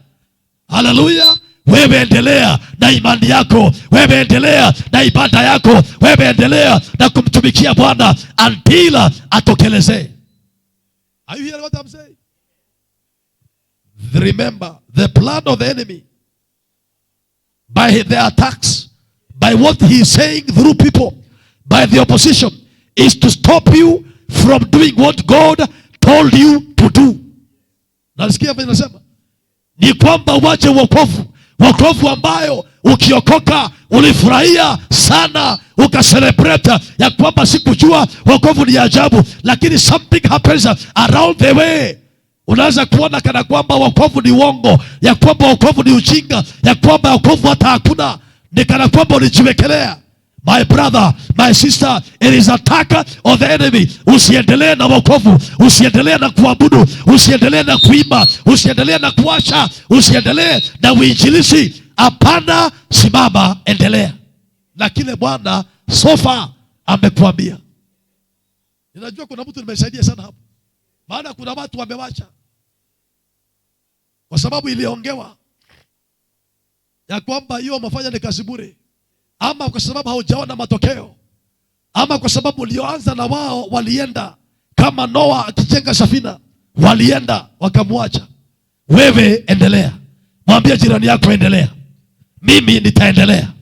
Hallelujah. Wewe endelea na imani yako, wewe endelea na ibada yako, wewe endelea na kumtumikia Bwana until atokeleze. Are you hearing what I'm saying? Remember the plan of the enemy, by the attacks, by what he is saying through people, by the opposition, is to stop you from doing what God told you to do. Nasikia vile nasema ni kwamba uache wokovu, wokovu ambayo ukiokoka ulifurahia sana, ukacelebrate ya kwamba sikujua wokovu ni ajabu, lakini something happens around the way. Unaweza kuona kana kwamba wokovu ni uongo, ya kwamba wokovu ni ujinga, ya kwamba wokovu hata hakuna, ni kana kwamba ulijiwekelea. My brother, my sister, it is attack of the enemy. Usiendelee na wokovu, usiendelee na kuabudu, usiendelee na kuimba, usiendelee na kuasha, usiendelee na uinjilisti. Hapana, simama, endelea na kile Bwana sofa amekuambia. Ninajua kuna mtu nimesaidia sana hapo, maana kuna watu wamewacha kwa sababu iliongewa ya kwamba hiyo mafanya ni kazi bure, ama kwa sababu haujaona matokeo, ama kwa sababu ulioanza na wao walienda kama Noa akijenga safina, walienda wakamwacha. Wewe endelea. Mwambie jirani yako endelea. Mimi nitaendelea.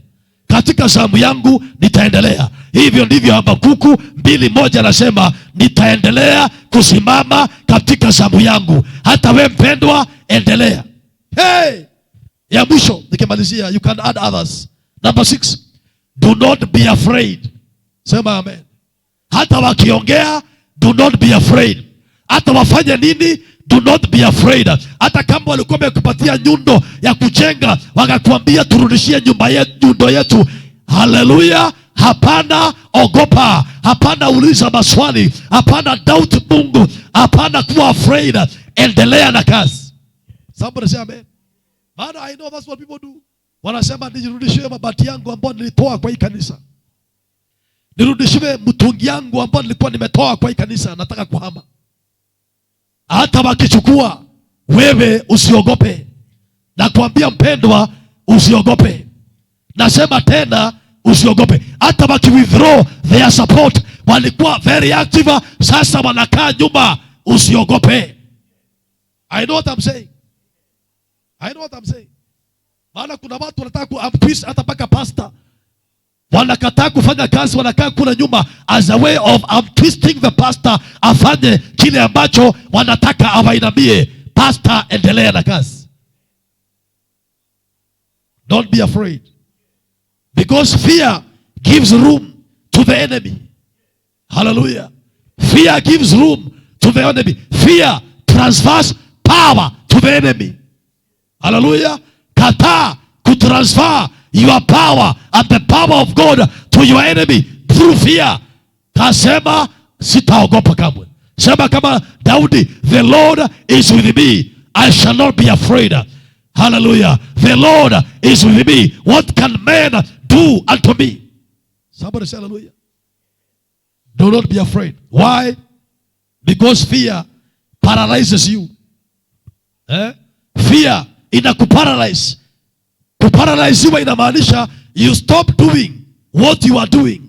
Katika zamu yangu nitaendelea. Hivyo ndivyo Habakuku 2:1 anasema, nitaendelea kusimama katika zamu yangu. Hata wewe mpendwa, endelea. Hey! Ya mwisho nikimalizia, you can add others. Number 6. Do not be afraid. Sema amen. Hata wakiongea, do not be afraid. Hata wafanye nini, do not be afraid. Hata kama walikuwa wamekupatia nyundo ya kujenga, wakakuambia turudishie nyundo yetu. Hallelujah. Hapana ogopa, hapana uliza maswali, hapana doubt Mungu, hapana kuwa afraid. Endelea na kazi. Somebody say amen. Man, I know that's what people do. Wanasema nirudishiwe mabati yangu ambayo nilitoa kwa hii kanisa, nirudishiwe mtungi yangu ambayo nilikuwa nimetoa kwa hii kanisa, nataka kuhama. Hata wakichukua, wewe usiogope. Nakwambia mpendwa, usiogope. Nasema tena, usiogope. Hata waki withdraw their support, walikuwa very active, sasa wanakaa nyuma, usiogope. I know what I'm saying. I know what I'm saying. Maana kuna watu wanataka kuamtwist hata paka pastor. wanakataa kufanya kazi, wanakaa kula nyuma as a way of twisting the pastor afanye kile ambacho wanataka awainamie. Pastor, endelea na kazi. Don't be afraid, because fear gives room to the enemy. Hallelujah. Fear gives room to the enemy. Fear transfers power to the enemy. Hallelujah. Kataa kutransfer your power and the power of God to your enemy through fear. Kasema sitaogopa kamwe. Sema kama Daudi, the Lord is with me, I shall not be afraid. Hallelujah. The Lord is with me. What can man do unto me? Somebody say hallelujah. Do not be afraid. Why? Because fear paralyzes you. Fear inakuparalyze. Kuparalyziwa inamaanisha you stop doing what you are doing.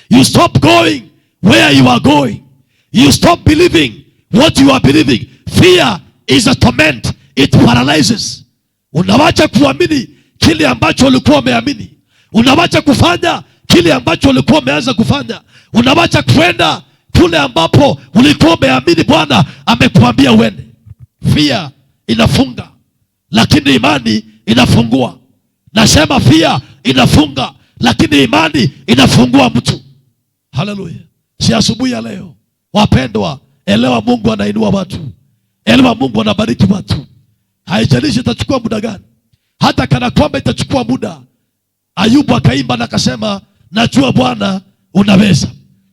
You stop going where you are going. You stop believing what you are believing. Fear is a torment. It paralyzes. Unawacha kuamini kile ambacho ulikuwa umeamini. Unawacha kufanya kile ambacho ulikuwa umeanza kufanya. Unawacha kwenda kule ambapo ulikuwa umeamini Bwana amekuambia uende. Fear inafunga, lakini imani inafungua. Nasema fear inafunga, lakini imani inafungua mtu. Hallelujah. Si asubuhi ya leo, wapendwa, elewa Mungu anainua watu. Elewa Mungu anabariki watu. Haijalishi itachukua muda gani. Hata kana kwamba itachukua muda. Ayubu akaimba na akasema, najua Bwana unaweza.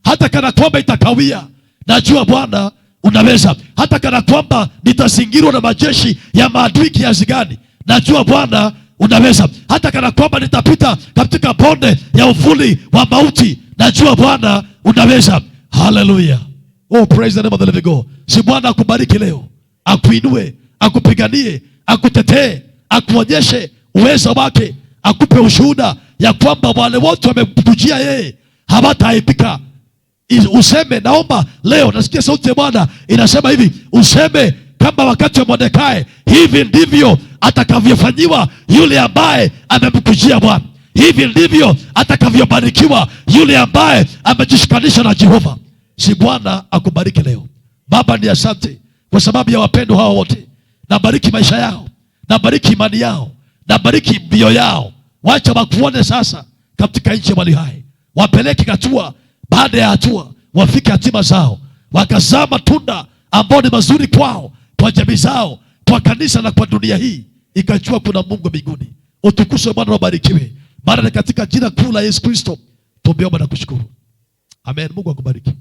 Hata kana kwamba itakawia, najua Bwana unaweza. Hata kana kwamba nitazingirwa na majeshi ya maadui kiasi gani, najua Bwana unaweza. Hata kana kwamba nitapita katika bonde ya uvuli wa mauti, najua Bwana unaweza. Hallelujah. Oh, praise the name of the living God. Si Bwana akubariki leo, akuinue, akupiganie, akutetee, akuonyeshe uwezo wake, akupe ushuhuda ya kwamba wale wote wamekujia yeye hawataaibika. Useme, naomba leo, nasikia sauti ya Bwana inasema hivi, useme kama wakati wa Mordekai, hivi ndivyo atakavyofanyiwa yule ambaye amemkujia Bwana. Hivi ndivyo atakavyobarikiwa yule ambaye amejishikanisha na Jehova. Si Bwana akubariki leo. Baba, ni asante kwa sababu ya wapendo hao wote. Nabariki maisha yao, nabariki imani yao, nabariki mbio yao. Wacha wakuone sasa katika nchi ya walio hai. Wapeleke hatua baada ya hatua, wafike hatima zao, wakazaa matunda ambao ni mazuri kwao, kwa jamii zao, kwa kanisa na kwa dunia hii, ikajua kuna Mungu mbinguni. Utukuzwe Bwana, ubarikiwe. Maana katika jina kuu la Yesu Kristo tumeomba na kushukuru. Amen. Mungu akubariki.